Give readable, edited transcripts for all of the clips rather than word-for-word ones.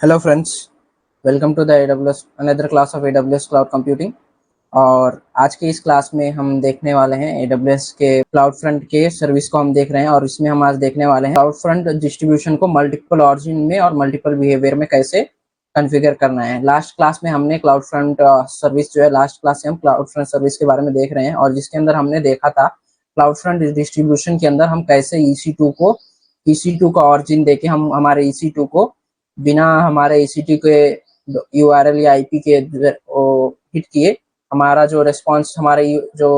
Hello friends, welcome to the AWS another class of AWS cloud computing. और आज के इस क्लास में हम देखने वाले हैं AWS के क्लाउड फ्रंट के सर्विस को हम देख रहे हैं। और इसमें हम आज देखने वाले हैं क्लाउड फ्रंट डिस्ट्रीब्यूशन को मल्टीपल ऑरिजिन में और मल्टीपल बिहेवियर में कैसे कॉन्फ़िगर करना है। लास्ट क्लास में हमने क्लाउड फ्रंट सर्विस जो है लास्ट क्लास से हम क्लाउड फ्रंट सर्विस के बारे में देख रहे हैं, और जिसके अंदर हमने देखा था क्लाउड फ्रंट डिस्ट्रीब्यूशन के अंदर हम कैसे EC2 का ऑरिजिन देके हम हमारे EC2 को बिना हमारे EC2 के URL या IP के हिट किए हमारा जो रेस्पॉन्स हमारे जो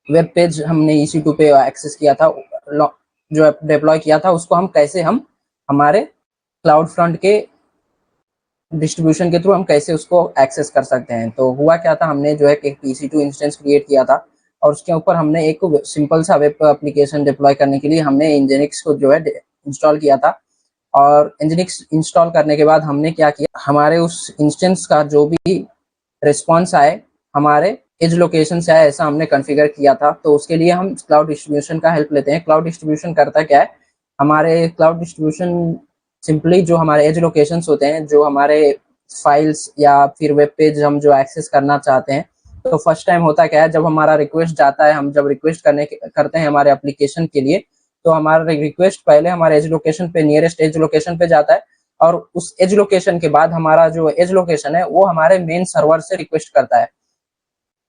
वेब पेज हमने EC2 पे एक्सेस किया था, जो डिप्लॉय किया था, उसको हम कैसे हमारे क्लाउड फ्रंट के डिस्ट्रीब्यूशन के थ्रू हम कैसे उसको एक्सेस कर सकते हैं। तो हुआ क्या था, हमने जो है एक EC2 इंस्टेंस क्रिएट किया था और उसके ऊपर हमने एक सिंपल सा वेब एप्लीकेशन डिप्लॉय करने के लिए हमने Nginx को जो है इंस्टॉल किया था। और Nginx इंस्टॉल करने के बाद हमने क्या किया, हमारे उस इंस्टेंस का जो भी रिस्पॉन्स आए हमारे एज लोकेशन से आए, ऐसा हमने कॉन्फ़िगर किया था। तो उसके लिए हम क्लाउड डिस्ट्रीब्यूशन का हेल्प लेते हैं। क्लाउड डिस्ट्रीब्यूशन करता क्या है, हमारे क्लाउड डिस्ट्रीब्यूशन सिंपली जो हमारे एज लोकेशंस होते हैं, जो हमारे फाइल्स या फिर वेब पेज हम जो एक्सेस करना चाहते हैं, तो फर्स्ट टाइम होता क्या है, जब हमारा रिक्वेस्ट जाता है, हम जब रिक्वेस्ट करते हैं हमारे एप्लीकेशन के लिए, तो हमारा रिक्वेस्ट पहले हमारे एज लोकेशन पे, नियरेस्ट एज लोकेशन पे जाता है, और उस एज लोकेशन के बाद हमारा जो एज लोकेशन है वो हमारे मेन सर्वर से रिक्वेस्ट करता है।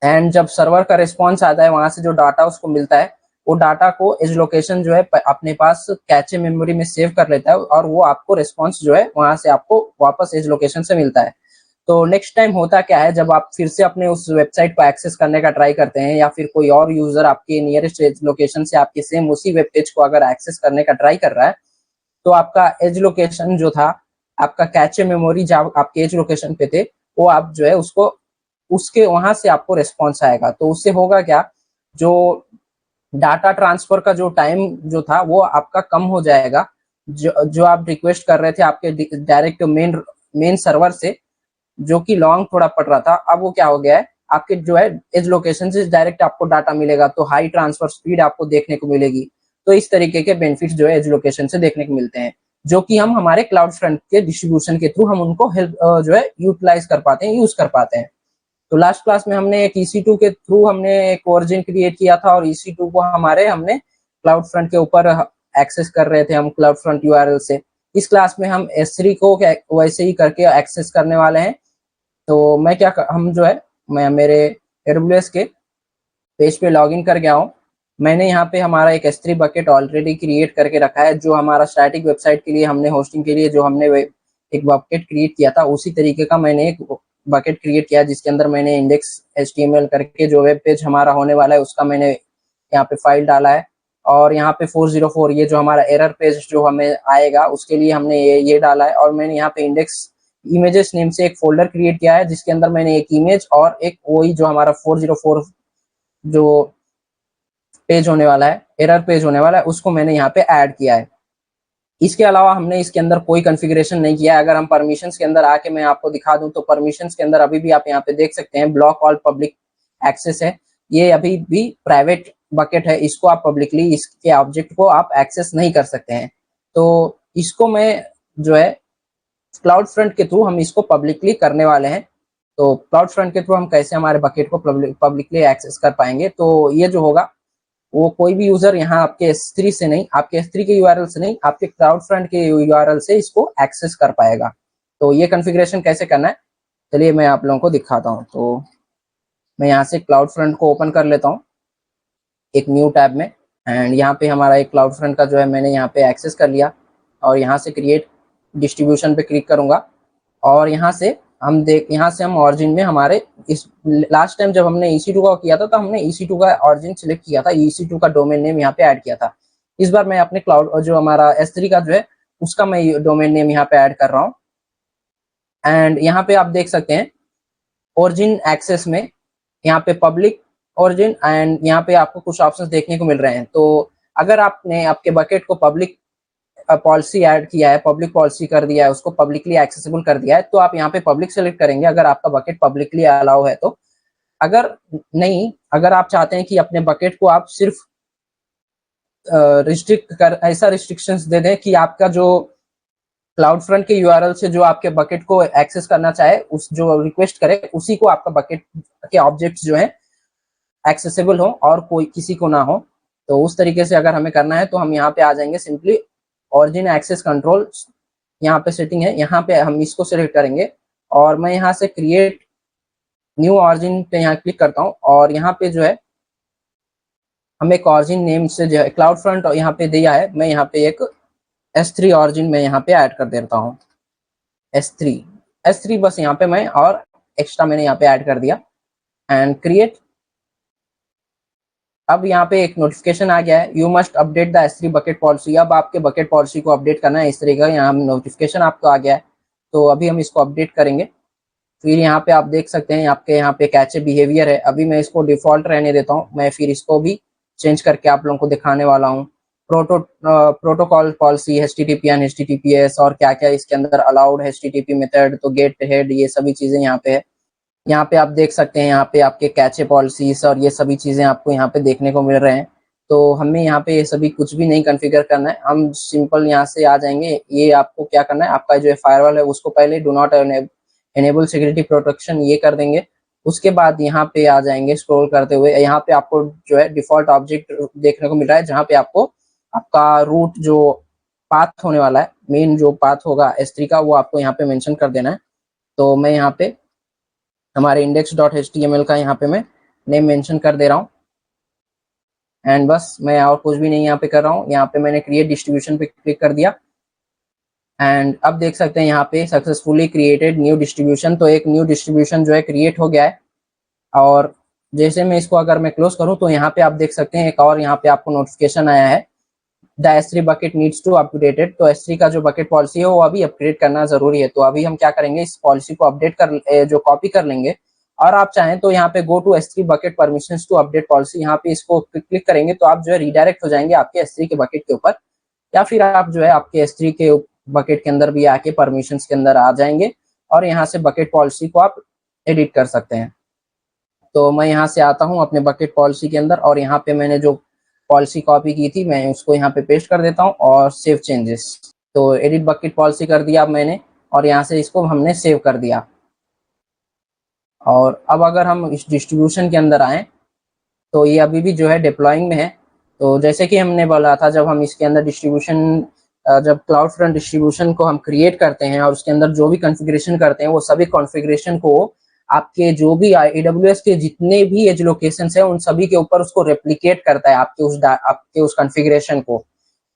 एंड जब सर्वर का रिस्पॉन्स आता है, वहां से जो डाटा उसको मिलता है, वो डाटा को एज लोकेशन जो है अपने पास कैचे मेमोरी में सेव कर लेता है, और वो आपको रिस्पॉन्स जो है वहां से आपको वापस एज लोकेशन से मिलता है। तो नेक्स्ट टाइम होता क्या है, जब आप फिर से अपने उस वेबसाइट को एक्सेस करने का ट्राई करते हैं, या फिर कोई और यूजर आपके नियरेस्ट एज लोकेशन से आपके सेम उसी वेब पेज को अगर एक्सेस करने का ट्राई कर रहा है, तो आपका एज लोकेशन जो था, आपका कैचे मेमोरी जब आपके एज लोकेशन पे थे, वो आप जो है उसको उसके वहां से आपको रिस्पॉन्स आएगा। तो उससे होगा क्या, जो डाटा ट्रांसफर का जो टाइम जो था वो आपका कम हो जाएगा। जो आप रिक्वेस्ट कर रहे थे आपके डायरेक्ट मेन सर्वर से, जो कि लॉन्ग थोड़ा पड़ रहा था, अब वो क्या हो गया है, आपके जो है एज लोकेशन से डायरेक्ट आपको डाटा मिलेगा, तो हाई ट्रांसफर स्पीड आपको देखने को मिलेगी। तो इस तरीके के बेनिफिट्स जो है एज लोकेशन से देखने को मिलते हैं, जो कि हम हमारे क्लाउड फ्रंट के डिस्ट्रीब्यूशन के थ्रू हम उनको हेल्प जो है यूटिलाइज कर पाते हैं, यूज कर पाते हैं। तो लास्ट क्लास में हमने एक EC2 के थ्रू हमने एक ओरिजिन क्रिएट किया था, और EC2 को हमने क्लाउड फ्रंट के ऊपर एक्सेस कर रहे थे हम क्लाउड फ्रंट URL से। इस क्लास में हम S3 को वैसे ही करके एक्सेस करने वाले हैं। तो हम जो है, मैं मेरे AWS के पेज पे लॉगिन कर गया हूँ। मैंने यहाँ पे हमारा एक S3 बकेट ऑलरेडी क्रिएट करके रखा है, जो हमारा स्टैटिक वेबसाइट के लिए हमने होस्टिंग के लिए जो हमने एक बकेट क्रिएट किया था, उसी तरीके का मैंने एक बकेट क्रिएट किया, जिसके अंदर मैंने index.html करके जो वेब पेज हमारा होने वाला है उसका मैंने यहाँ पे फाइल डाला है। और यहाँ पे 404 ये जो हमारा एरर पेज जो हमें आएगा उसके लिए हमने ये डाला है। और मैंने यहाँ पे इंडेक्स इमेजेस नेम से एक फोल्डर क्रिएट किया है, जिसके अंदर मैंने एक इमेज और एक वही जो हमारा 404 जो पेज होने वाला है, एरर पेज होने वाला है, उसको मैंने यहाँ पे ऐड किया है। इसके अलावा हमने इसके अंदर कोई कॉन्फ़िगरेशन नहीं किया है। अगर हम परमिशंस के अंदर आके मैं आपको दिखा दूं, तो परमिशंस के अंदर अभी भी आप यहाँ पे देख सकते हैं ब्लॉक ऑल पब्लिक एक्सेस है। ये अभी भी प्राइवेट बकेट है, इसको आप पब्लिकली, इसके ऑब्जेक्ट को आप एक्सेस नहीं कर सकते हैं। तो इसको मैं जो है क्लाउड फ्रंट के थ्रू हम इसको पब्लिकली करने वाले हैं। तो क्लाउड फ्रंट के थ्रू हम कैसे हमारे बकेट को पब्लिकली एक्सेस कर पाएंगे, तो ये जो होगा, वो कोई भी यूजर यहाँ आपके S3 से नहीं, आपके S3 के URL से नहीं, आपके क्लाउड फ्रंट के URL से इसको एक्सेस कर पाएगा। तो ये कॉन्फ़िगरेशन कैसे करना है, चलिए मैं आप लोगों को दिखाता हूँ। तो मैं यहाँ से क्लाउड फ्रंट को ओपन कर लेता हूँ एक न्यू टैब में, एंड यहाँ पे हमारा एक क्लाउड फ्रंट का जो है मैंने यहाँ पे एक्सेस कर लिया, और यहाँ से क्रिएट डिस्ट्रीब्यूशन पे क्लिक करूंगा। और यहाँ से हम ऑरिजिन में हमारे इस लास्ट टाइम जब हमने EC2 का किया था, तो हमने EC2 का ऑरिजिन सिलेक्ट किया था, EC2 का डोमेन नेम यहाँ पे ऐड किया था। इस बार मैं अपने क्लाउड जो हमारा S3 का जो है उसका मैं डोमेन नेम यहाँ पे ऐड कर रहा हूँ। एंड यहाँ पे आप देख सकते हैं ओरिजिन एक्सेस में यहाँ पे पब्लिक ओरिजिन, एंड यहाँ पे आपको कुछ ऑप्शंस देखने को मिल रहे हैं। तो अगर आपने आपके बकेट को पब्लिक पॉलिसी ऐड किया है, पब्लिक पॉलिसी कर दिया है, उसको पब्लिकली एक्सेसिबल कर दिया है, तो आप यहाँ पे पब्लिक सेलेक्ट करेंगे अगर आपका बकेट पब्लिकली अलाउ है तो। अगर नहीं, अगर आप चाहते हैं कि अपने बकेट को आप सिर्फ रिस्ट्रिक्ट कर, ऐसा रिस्ट्रिक्शंस दे दें कि आपका जो क्लाउड फ्रंट के यूआरएल से जो आपके बकेट को एक्सेस करना चाहे, उस जो रिक्वेस्ट करे उसी को आपका बकेट के ऑब्जेक्ट्स जो है एक्सेसिबल हो और कोई किसी को ना हो। तो उस तरीके से अगर हमें करना है तो हम यहाँ पे आ जाएंगे, सिंपली ऑरिजिन एक्सेस कंट्रोल यहाँ पे सेटिंग है, यहाँ पे हम इसको सिलेक्ट करेंगे और मैं यहाँ से क्रिएट न्यू ऑरिजिन पे यहाँ क्लिक करता हूँ और यहाँ पे जो है हम एक ऑरिजिन नेम से जो है क्लाउड फ्रंट यहाँ पे दिया है, मैं यहाँ पे एक S3 ऑरिजिन में यहाँ पे ऐड कर देता हूँ। S3 बस यहाँ पे मैं और एक्स्ट्रा मैंने यहाँ पे ऐड कर दिया एंड क्रिएट। अब यहाँ पे एक नोटिफिकेशन आ गया है, you must update the S3 bucket policy. अब आपके बकेट पॉलिसी को अपडेट करना है, इस तरीके का यहाँ नोटिफिकेशन आपको आ गया है। तो अभी हम इसको अपडेट करेंगे। फिर यहाँ पे आप देख सकते हैं आपके यहाँ पे कैचे बिहेवियर है, अभी मैं इसको डिफॉल्ट रहने देता हूँ। मैं फिर इसको भी चेंज करके आप लोगों को दिखाने वाला हूँ। Protocol policy, HTTP and HTTPS और क्या क्या इसके अंदर अलाउड है, HTTP मेथड, तो गेट हेड, ये सभी चीजें यहाँ पे है। यहाँ पे आप देख सकते हैं यहाँ पे आपके कैचे पॉलिसीज और ये सभी चीजें आपको यहाँ पे देखने को मिल रहे हैं। तो हमें यहाँ पे ये सभी कुछ भी नहीं कॉन्फ़िगर करना है, हम सिंपल यहाँ से आ जाएंगे। ये आपको क्या करना है, आपका जो फायरवॉल है उसको पहले do not enable security protection ये कर देंगे। उसके बाद यहाँ पे आ जाएंगे स्क्रॉल करते हुए, यहाँ पे आपको जो है डिफॉल्ट ऑब्जेक्ट देखने को मिल रहा है, जहाँ पे आपको आपका रूट जो पाथ होने वाला है, मेन जो पाथ होगा S3 का, वो आपको यहाँ पे मेंशन कर देना है। तो मैं यहाँ पे हमारे index.html का यहाँ पे मैं नेम मेंशन कर दे रहा हूँ एंड बस मैं और कुछ भी नहीं यहाँ पे कर रहा हूँ। यहाँ पे मैंने क्रिएट डिस्ट्रीब्यूशन पे क्लिक कर दिया एंड अब देख सकते हैं यहाँ पे सक्सेसफुली क्रिएटेड न्यू डिस्ट्रीब्यूशन। तो एक न्यू डिस्ट्रीब्यूशन जो है क्रिएट हो गया है। और जैसे मैं इसको अगर मैं क्लोज करूँ तो यहाँ पे आप देख सकते हैं एक और यहाँ पे आपको नोटिफिकेशन आया है, the S3 bucket needs to updated. तो S3 का जो बकेट पॉलिसी है वो अभी अपग्रेड करना जरूरी है। तो अभी हम क्या करेंगे, इस पॉलिसी को अपडेट कर जो कॉपी कर लेंगे और आप चाहें तो यहाँ पे go to S3 bucket permissions to update policy, यहाँ पे इसको क्लिक करेंगे तो आप जो है रिडायरेक्ट हो जाएंगे आपके S3 के बकेट के ऊपर, या फिर आप जो है आपके S3 के बकेट के अंदर भी आके परमिशंस के अंदर आ जाएंगे और यहाँ से बकेट पॉलिसी को आप एडिट कर सकते हैं। तो मैं यहाँ से आता हूँ अपने बकेट पॉलिसी के अंदर और यहाँ पे मैंने जो पॉलिसी कॉपी की थी मैं उसको यहाँ पे पेस्ट कर देता हूँ और सेव चेंजेस। तो एडिट बकेट पॉलिसी कर दिया मैंने और यहाँ से इसको हमने सेव कर दिया। और अब अगर हम इस डिस्ट्रीब्यूशन के अंदर आए तो ये अभी भी जो है डिप्लॉइंग में है। तो जैसे कि हमने बोला था, जब हम इसके अंदर डिस्ट्रीब्यूशन जब क्लाउड फ्रंट डिस्ट्रीब्यूशन को हम क्रिएट करते हैं और उसके अंदर जो भी कॉन्फ़िगरेशन करते हैं वो सभी कॉन्फ़िगरेशन को आपके जो भी AWS के जितने भी एज लोकेशंस है उन सभी के ऊपर उसको रेप्लिकेट करता है आपके उस कॉन्फ़िगरेशन को।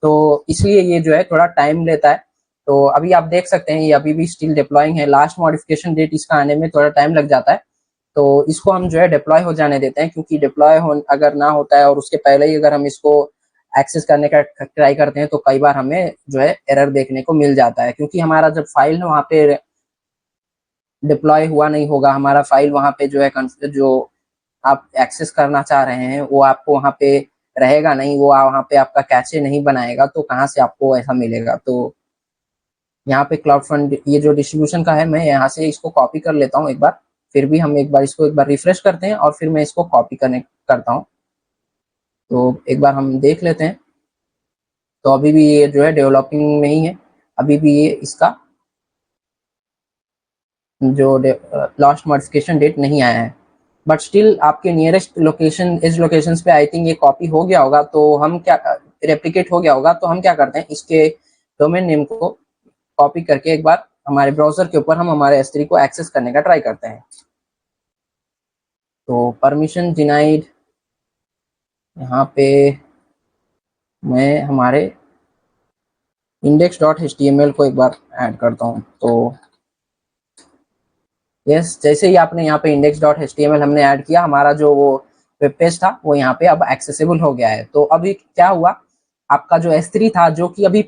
तो इसलिए ये जो है थोड़ा टाइम लेता है। तो अभी आप देख सकते हैं ये अभी भी स्टिल डिप्लॉइंग है, लास्ट मॉडिफिकेशन डेट इसका आने में थोड़ा टाइम लग जाता है। तो इसको हम जो है डिप्लॉय हो जाने देते हैं, क्योंकि डिप्लॉय अगर ना होता है और उसके पहले ही अगर हम इसको एक्सेस करने का ट्राई करते हैं तो कई बार हमें जो है एरर देखने को मिल जाता है, क्योंकि हमारा जब फाइल है वहाँ पे डिप्लॉय हुआ नहीं होगा, हमारा फाइल वहाँ पे जो है जो आप एक्सेस करना चाह रहे हैं वो आपको वहाँ पे रहेगा नहीं, वो वहाँ पे आपका कैचे नहीं बनाएगा, तो कहाँ से आपको ऐसा मिलेगा। तो यहाँ पे क्लाउड फ्रंट ये जो डिस्ट्रीब्यूशन का है, मैं यहाँ से इसको कॉपी कर लेता हूँ एक बार, फिर भी हम एक बार रिफ्रेश करते हैं और फिर मैं इसको कॉपी करता हूँ। तो एक बार हम देख लेते हैं। तो अभी भी ये जो है डेवलपिंग में ही है, अभी भी ये इसका जो लास्ट मॉडिफिकेशन डेट नहीं आया है, बट स्टिल आपके नियरेस्ट लोकेशन एज लोकेशंस पे आई थिंक ये कॉपी हो गया होगा। तो हम क्या रेप्लिकेट हो गया होगा, तो हम क्या करते हैं, इसके डोमेन नेम को कॉपी करके एक बार हमारे ब्राउजर के ऊपर हम हमारे S3 को एक्सेस करने का ट्राई करते हैं। तो परमिशन डिनाइड, यहाँ पे मैं हमारे index.html को एक बार ऐड करता हूँ। तो यस, जैसे ही आपने यहाँ पे index.html हमने ऐड किया, हमारा जो वो वेब पेज था वो यहाँ पे अब एक्सेसिबल हो गया है। तो अभी क्या हुआ, आपका जो S3 था जो कि अभी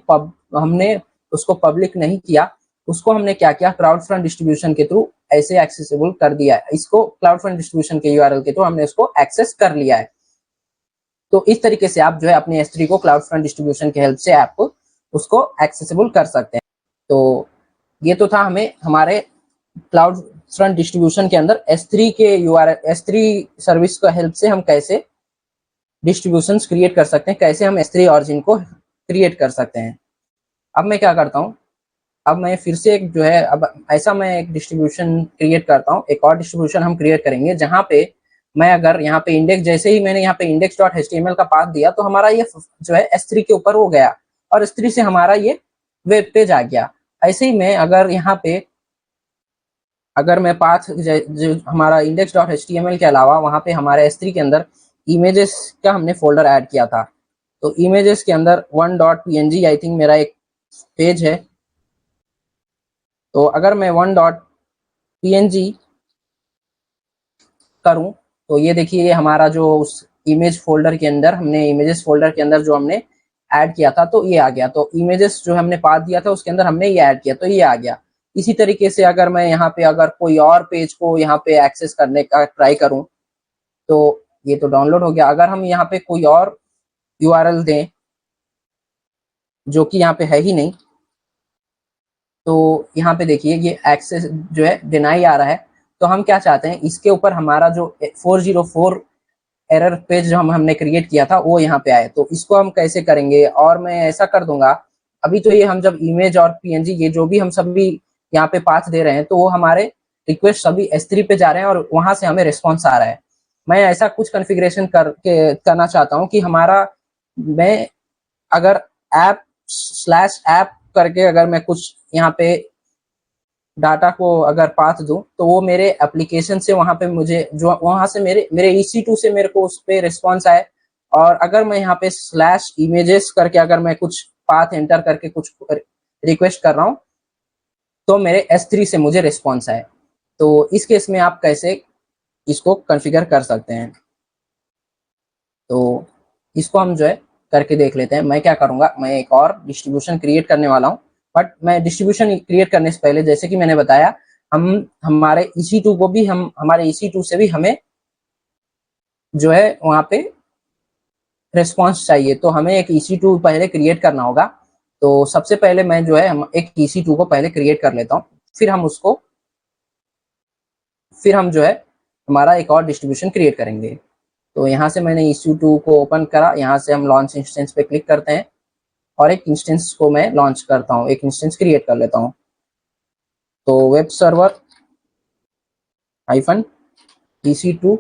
हमने उसको पब्लिक नहीं किया, उसको हमने क्या किया, क्लाउड फ्रंट डिस्ट्रीब्यूशन के थ्रू ऐसे एक्सेसिबल कर दिया है। इसको क्लाउड फ्रंट डिस्ट्रीब्यूशन के URL के थ्रू हमने उसको एक्सेस कर लिया है। तो इस तरीके से आप जो है अपने S3 को क्लाउड फ्रंट डिस्ट्रीब्यूशन की हेल्प से आप उसको एक्सेसिबल कर सकते हैं। तो ये तो था हमें हमारे क्लाउड फ्रंट डिस्ट्रीब्यूशन के अंदर S3 के S3 सर्विस का हेल्प से हम कैसे डिस्ट्रीब्यूशंस क्रिएट कर सकते हैं, कैसे हम S3 ऑरिजिन को क्रिएट कर सकते हैं। अब मैं क्या करता हूँ, अब मैं फिर से एक जो है, अब ऐसा मैं एक डिस्ट्रीब्यूशन क्रिएट करता हूँ, एक और डिस्ट्रीब्यूशन हम क्रिएट करेंगे जहाँ पे मैं अगर यहाँ पे इंडेक्स, जैसे ही मैंने यहाँ पे index.html का पाथ दिया तो हमारा ये जो है S3 के ऊपर हो गया और S3 से हमारा ये वेब पेज आ गया। ऐसे ही मैं अगर यहाँ पे अगर मैं पाथ जो हमारा index.html के अलावा वहाँ पे हमारे S3 के अंदर इमेजेस का हमने फोल्डर ऐड किया था, तो इमेजेस के अंदर 1.png आई थिंक मेरा एक पेज है। तो अगर मैं 1.png करूं तो ये देखिए, ये हमारा जो उस इमेज फोल्डर के अंदर हमने इमेजेस फोल्डर के अंदर जो हमने ऐड किया था तो ये आ गया। तो इमेजेस जो हमने पाथ दिया था उसके अंदर हमने ये ऐड किया तो ये आ गया। इसी तरीके से अगर मैं यहाँ पे अगर कोई और पेज को यहाँ पे एक्सेस करने का ट्राई करूं तो ये तो डाउनलोड हो गया। अगर हम यहाँ पे कोई और यूआरएल दें जो कि यहाँ पे है ही नहीं, तो यहाँ पे देखिए ये एक्सेस जो है डिनाई आ रहा है। तो हम क्या चाहते हैं, इसके ऊपर हमारा जो 404 एरर पेज जो हमने क्रिएट किया था वो यहाँ पे आए। तो इसको हम कैसे करेंगे, और मैं ऐसा कर दूंगा, अभी तो ये हम जब इमेज और पीएनजी ये जो भी हम सभी यहाँ पे पाथ दे रहे हैं तो वो हमारे रिक्वेस्ट सभी S3 पे जा रहे हैं और वहां से हमें रिस्पॉन्स आ रहा है। मैं ऐसा कुछ कॉन्फ़िगरेशन करके करना चाहता हूँ कि हमारा, मैं अगर ऐप/ऐप करके अगर मैं कुछ यहाँ पे डाटा को अगर पाथ दूं तो वो मेरे एप्लीकेशन से वहां पे मुझे जो वहां से मेरे EC2 से मेरे को उस पे रिस्पॉन्स आए। और अगर मैं यहाँ पे स्लैश इमेजेस करके अगर मैं कुछ पाथ एंटर करके कुछ रिक्वेस्ट कर रहा हूँ तो मेरे S3 से मुझे रिस्पॉन्स आए। तो इस केस में आप कैसे इसको कॉन्फ़िगर कर सकते हैं, तो इसको हम जो है करके देख लेते हैं। मैं क्या करूंगा, मैं एक और डिस्ट्रीब्यूशन क्रिएट करने वाला हूँ। बट मैं डिस्ट्रीब्यूशन क्रिएट करने से पहले, जैसे कि मैंने बताया, हम हमारे EC2 को भी हम हमारे EC2 से भी हमें जो है वहां पे रिस्पॉन्स चाहिए। तो हमें एक EC2 पहले क्रिएट करना होगा। तो सबसे पहले मैं जो है हम एक EC2 को पहले क्रिएट कर लेता हूँ, फिर हम जो है हमारा एक और डिस्ट्रीब्यूशन क्रिएट करेंगे। तो यहाँ से मैंने EC2 को ओपन करा, यहाँ से हम लॉन्च इंस्टेंस पे क्लिक करते हैं और एक इंस्टेंस को मैं लॉन्च करता हूँ, एक इंस्टेंस क्रिएट कर लेता हूँ। तो वेब सर्वर EC2,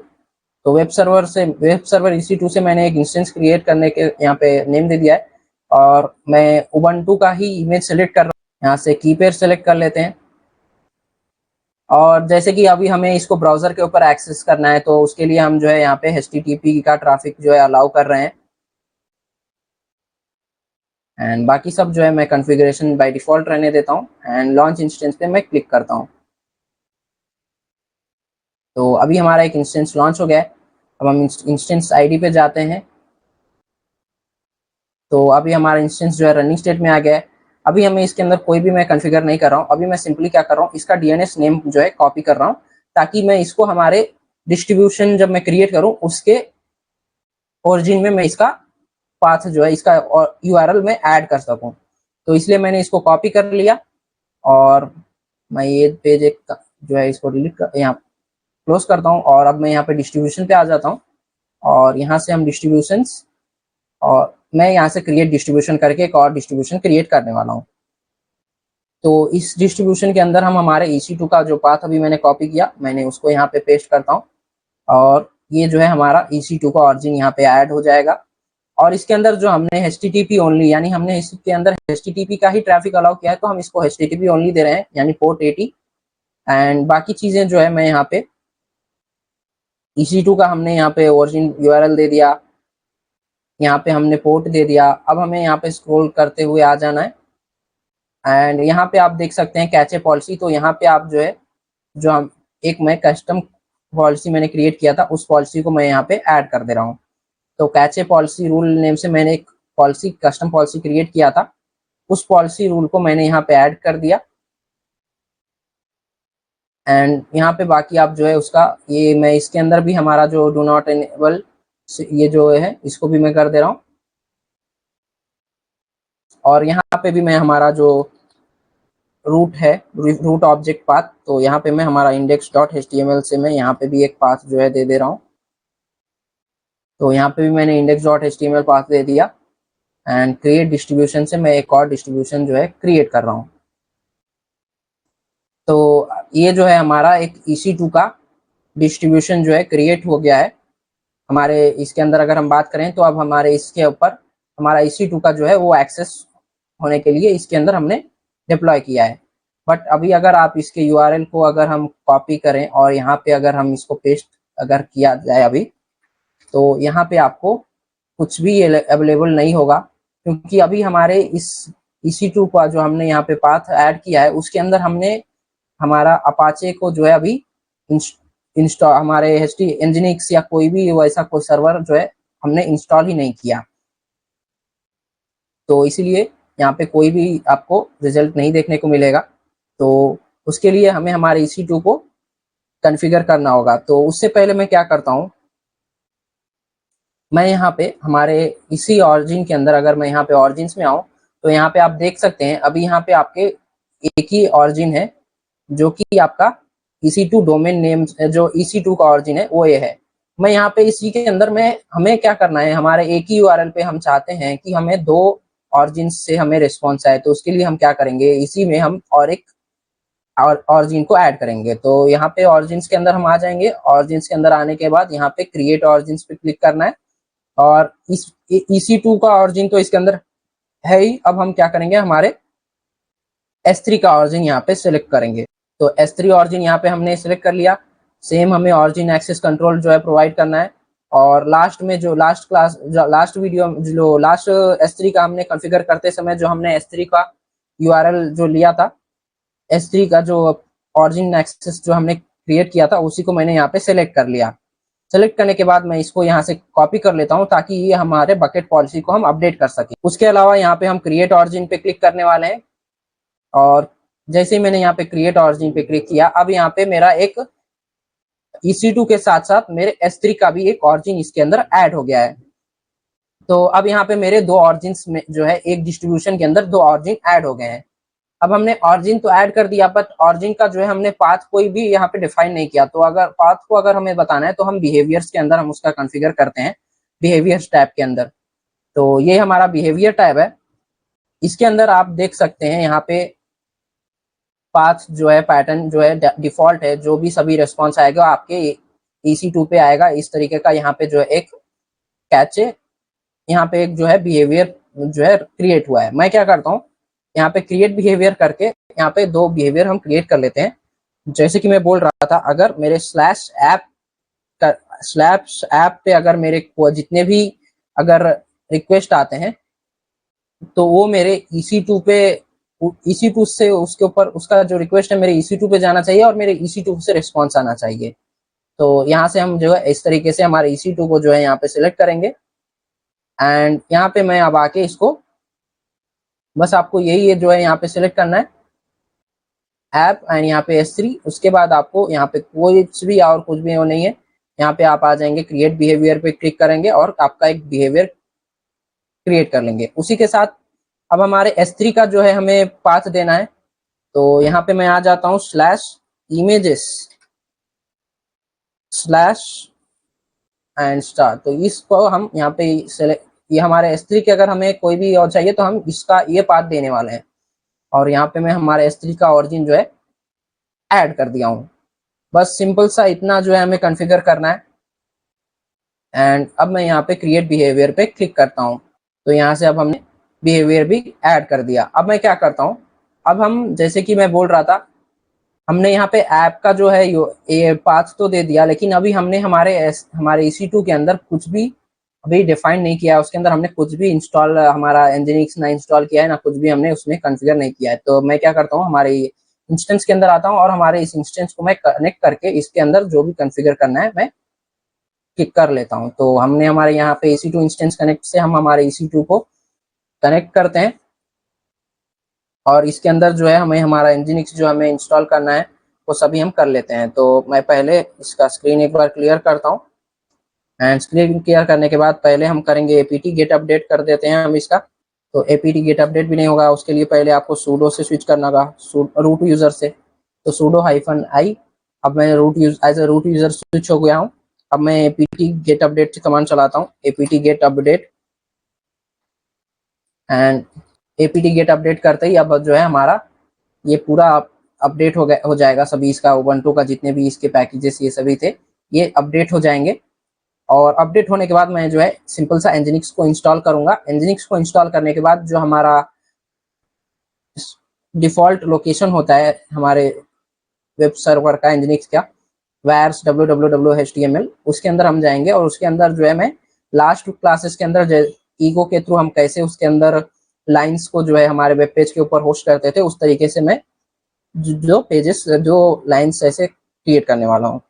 तो वेब सर्वर EC2 से मैंने एक इंस्टेंस क्रिएट करने के यहाँ पे नेम दे दिया है और मैं उबंटू का ही इमेज सेलेक्ट कर रहा हूँ। यहाँ से की पेयर सेलेक्ट कर लेते हैं और जैसे कि अभी हमें इसको ब्राउजर के ऊपर एक्सेस करना है तो उसके लिए हम जो है यहाँ पे HTTP का ट्रैफिक जो है अलाउ कर रहे हैं। एंड बाकी सब जो है मैं कॉन्फ़िगरेशन बाय डिफ़ॉल्ट रहने देता हूँ एंड लॉन्च इंस्टेंस पे मैं क्लिक करता हूँ। तो अभी हमारा एक इंस्टेंस लॉन्च हो गया है। अब हम इंस्टेंस आईडी पे जाते हैं। तो अभी हमारा इंस्टेंस जो है रनिंग स्टेट में आ गया है। अभी हमें इसके अंदर कोई भी मैं कॉन्फ़िगर नहीं कर रहा हूँ। अभी मैं सिंपली क्या कर रहा हूँ, इसका DNS नेम जो है कॉपी कर रहा हूँ ताकि मैं इसको हमारे डिस्ट्रीब्यूशन जब मैं क्रिएट करूँ उसके ओरिजिन में मैं इसका पाथ जो है इसका URL में ऐड कर सकूँ। तो इसलिए मैंने इसको कॉपी कर लिया और मैं ये पेज एक जो है इसको डिलीट कर यहाँ क्लोज करता हूँ और अब मैं यहाँ पे डिस्ट्रीब्यूशन पे आ जाता हूँ और यहाँ से हम डिस्ट्रीब्यूशंस, और मैं यहाँ से क्रिएट डिस्ट्रीब्यूशन करके एक और डिस्ट्रीब्यूशन क्रिएट करने वाला हूँ। तो इस डिस्ट्रीब्यूशन के अंदर हम हमारे EC2 का जो पाथ अभी मैंने कॉपी किया मैंने उसको यहाँ पे पेस्ट करता हूँ और ये जो है हमारा EC2 का ऑरिजिन यहाँ पे ऐड हो जाएगा। और इसके अंदर जो हमने HTTP ओनली, यानी हमने इसके अंदर HTTP का ही ट्रैफिक अलाउ किया है तो हम इसको HTTP ओनली दे रहे हैं, यानी पोर्ट 80। एंड बाकी चीजें जो है मैं यहाँ पे EC2 का हमने यहाँ पे ओरिजिन URL दे दिया, यहाँ पे हमने पोर्ट दे दिया। अब हमें यहाँ पे स्क्रॉल करते हुए आ जाना है एंड यहाँ पे आप देख सकते हैं कैचे पॉलिसी। तो यहाँ पे आप जो है जो हम एक मैं कस्टम पॉलिसी मैंने क्रिएट किया था उस पॉलिसी को मैं यहाँ पे ऐड कर दे रहा हूँ। तो कैचे पॉलिसी रूल नेम से मैंने एक पॉलिसी कस्टम पॉलिसी क्रिएट किया था, उस पॉलिसी रूल को मैंने यहाँ पे ऐड कर दिया। एंड यहाँ पे बाकी आप जो है उसका ये मैं इसके अंदर भी हमारा जो डू नॉट एनेबल ये जो है इसको भी मैं कर दे रहा हूँ और यहाँ पे भी मैं हमारा जो रूट है रूट ऑब्जेक्ट पाथ, तो यहाँ पे मैं हमारा index.html से मैं यहाँ पे भी एक पाथ जो है दे दे रहा हूँ। तो यहाँ पे भी मैंने index.html पाथ दे दिया एंड क्रिएट डिस्ट्रीब्यूशन से मैं एक और डिस्ट्रीब्यूशन जो है क्रिएट कर रहा हूँ। ये जो है हमारा एक EC2 का डिस्ट्रीब्यूशन जो है क्रिएट हो गया है हमारे इसके अंदर। अगर हम बात करें तो अब हमारे इसके ऊपर हमारा EC2 का जो है वो एक्सेस होने के लिए इसके अंदर हमने डिप्लॉय किया है। बट अभी अगर आप इसके URL को अगर हम कॉपी करें और यहाँ पे अगर हम इसको पेस्ट अगर किया जाए अभी, तो यहाँ पे आपको कुछ भी अवेलेबल नहीं होगा, क्योंकि अभी हमारे इस EC2 का जो हमने यहाँ पे पाथ ऐड किया है उसके अंदर हमने हमारा अपाचे को जो है अभी इंस्टॉल हमारे nginx या कोई भी वैसा कोई सर्वर जो है हमने इंस्टॉल ही नहीं किया, तो इसीलिए यहाँ पे कोई भी आपको रिजल्ट नहीं देखने को मिलेगा। तो उसके लिए हमें हमारे EC2 को कॉन्फ़िगर करना होगा। तो उससे पहले मैं क्या करता हूँ, मैं यहाँ पे हमारे इसी ऑरिजिन के अंदर अगर मैं यहाँ पे ऑरिजिन्स में आऊँ तो यहाँ पे आप देख सकते हैं अभी यहाँ पे आपके एक ही ऑरिजिन है जो कि आपका EC2 डोमेन नेम जो EC2 का ऑरिजिन है वो ये है। मैं यहाँ पे इसी के अंदर में हमें क्या करना है, हमारे एक ही URL पे हम चाहते हैं कि हमें 2 ऑरिजिन से हमें रिस्पॉन्स आए, तो उसके लिए हम क्या करेंगे, इसी में हम और एक ऑरिजिन को ऐड करेंगे। तो यहाँ पे ऑरिजिन्स के अंदर हम आ जाएंगे। ऑरिजिन्स के अंदर आने के बाद यहाँ पे क्रिएट ऑरिजिन्स पे क्लिक करना है और इस EC2 का ऑरिजिन तो इसके अंदर है ही। अब हम क्या करेंगे, हमारे S3 का ऑरिजिन यहाँ पे सिलेक्ट करेंगे। तो S3 ऑरिजिन यहाँ पे हमने सिलेक्ट कर लिया। सेम हमें ऑरिजिन एक्सेस कंट्रोल जो है प्रोवाइड करना है। और लास्ट में जो लास्ट वीडियो जो लास्ट S3 का हमने कॉन्फ़िगर करते समय जो हमने S3 का URL जो लिया था, S3 का जो ऑरिजिन एक्सेस जो हमने क्रिएट किया था उसी को मैंने यहाँ पे सिलेक्ट कर लिया। सेलेक्ट करने के बाद मैं इसको यहाँ से कॉपी कर लेता हूँ ताकि ये हमारे बकेट पॉलिसी को हम अपडेट कर सकें। उसके अलावा यहाँ पे हम क्रिएट ऑरिजिन पे क्लिक करने वाले हैं और जैसे ही मैंने यहाँ पे क्रिएट ऑरिजिन पे क्लिक किया, अब यहाँ पे मेरा एक EC2 के साथ साथ मेरे S3 का भी एक ऑरिजिन इसके अंदर ऐड हो गया है। तो अब यहाँ पे मेरे 2 ऑरिजिन्स में जो है एक डिस्ट्रीब्यूशन के अंदर 2 ऑरिजिन ऐड हो गए हैं। अब हमने ऑरिजिन तो ऐड कर दिया, बट ऑरिजिन का जो है हमने पाथ कोई भी यहाँ पे डिफाइन नहीं किया। तो अगर पाथ को अगर हमें बताना है तो हम बिहेवियर्स के अंदर हम उसका कॉन्फ़िगर करते हैं, बिहेवियर्स टैब के अंदर। तो ये हमारा बिहेवियर टैब है। इसके अंदर आप देख सकते हैं यहाँ पे पाथ जो है पैटर्न जो है डिफॉल्ट है, जो भी सभी रिस्पॉन्स आएगा आपके EC2 पे आएगा इस तरीके का। यहाँ पे जो है एक कैचे यहाँ पे एक जो है बिहेवियर जो है क्रिएट हुआ है। मैं क्या करता हूँ, यहाँ पे क्रिएट बिहेवियर करके यहाँ पे 2 बिहेवियर हम क्रिएट कर लेते हैं। जैसे कि मैं बोल रहा था, अगर मेरे स्लैश ऐप पे अगर मेरे जितने भी अगर रिक्वेस्ट आते हैं तो वो मेरे EC2 से उसके ऊपर उसका जो रिक्वेस्ट है मेरे EC2 पे जाना चाहिए और मेरे EC2 से रिस्पॉन्स आना चाहिए। तो यहाँ से हम जो है इस तरीके से हमारे EC2 को जो है यहाँ पे सिलेक्ट करेंगे एंड यहाँ पे मैं अब आके इसको बस आपको यही है जो है यहाँ पे सिलेक्ट करना है ऐप एंड यहाँ पे S3। उसके बाद आपको यहाँ पे कुछ भी और कुछ भी वो नहीं है, यहाँ पे आप आ जाएंगे क्रिएट बिहेवियर पे क्लिक करेंगे और आपका एक बिहेवियर क्रिएट कर लेंगे। उसी के साथ अब हमारे S3 का जो है हमें पाथ देना है। तो यहाँ पे मैं आ जाता हूँ slash images slash and star. तो इसको हम यहाँ पे ये हमारे S3 के अगर हमें कोई भी और चाहिए तो हम इसका ये पाथ देने वाले हैं। और यहाँ पे मैं हमारे S3 का ऑरिजिन जो है ऐड कर दिया हूँ। बस सिंपल सा इतना जो है हमें कॉन्फ़िगर करना है एंड अब मैं यहाँ पे क्रिएट बिहेवियर पे क्लिक करता हूँ। तो यहाँ से अब हमने बिहेवियर भी ऐड कर दिया। अब मैं क्या करता हूँ, अब हम जैसे कि मैं बोल रहा था हमने यहाँ पे ऐप का जो है ये पाथ तो दे दिया, लेकिन अभी हमने हमारे EC2 के अंदर कुछ भी अभी डिफाइन नहीं किया है। उसके अंदर हमने कुछ भी इंस्टॉल हमारा nginx ना इंस्टॉल किया है ना कुछ भी हमने उसमें कॉन्फ़िगर नहीं किया है। तो मैं क्या करता हूँ, हमारे इंस्टेंस के अंदर आता हूँ और हमारे इस इंस्टेंस को मैं कनेक्ट करके इसके अंदर जो भी कॉन्फ़िगर करना है मैं क्लिक कर लेता हूँ। तो हमने हमारे यहाँ पे EC2 इंस्टेंस कनेक्ट से हम हमारे EC2 को कनेक्ट करते हैं और इसके अंदर जो है हमें हमारा nginx जो हमें इंस्टॉल करना है वो सभी हम कर लेते हैं। तो मैं पहले इसका स्क्रीन एक बार क्लियर करता हूँ एंड स्क्रीन क्लियर करने के बाद पहले हम करेंगे apt get अपडेट कर देते हैं हम इसका। तो apt get अपडेट भी नहीं होगा, उसके लिए पहले आपको sudo से स्विच करना होगा, रूट यूज़र से। तो sudo -i। अब मैं as a root user switch हो गया हूँ। अब मैं apt get अपडेट कमांड चलाता हूँ, apt get update and apt get update करते ही अब जो है हमारा ये पूरा अपडेट हो जाएगा सभी इसका, उबंटू का जितने भी इसके पैकेजेस ये सभी थे ये अपडेट हो जाएंगे। और अपडेट होने के बाद मैं जो है सिंपल सा एनजिनिक्स को इंस्टॉल करूंगा। एनजिनिक्स को इंस्टॉल करने के बाद जो हमारा डिफॉल्ट लोकेशन होता है हमारे वेब सर्वर का, एनजिनिक्स का, वायर्स www.html, उसके अंदर हम जाएंगे और उसके अंदर जो है मैं लास्ट क्लासेस के अंदर ईगो के थ्रू हम कैसे उसके अंदर लाइंस को जो है हमारे वेब पेज के ऊपर होस्ट करते थे, उस तरीके से मैं जो पेजेस जो लाइंस ऐसे क्रिएट करने वाला हूँ।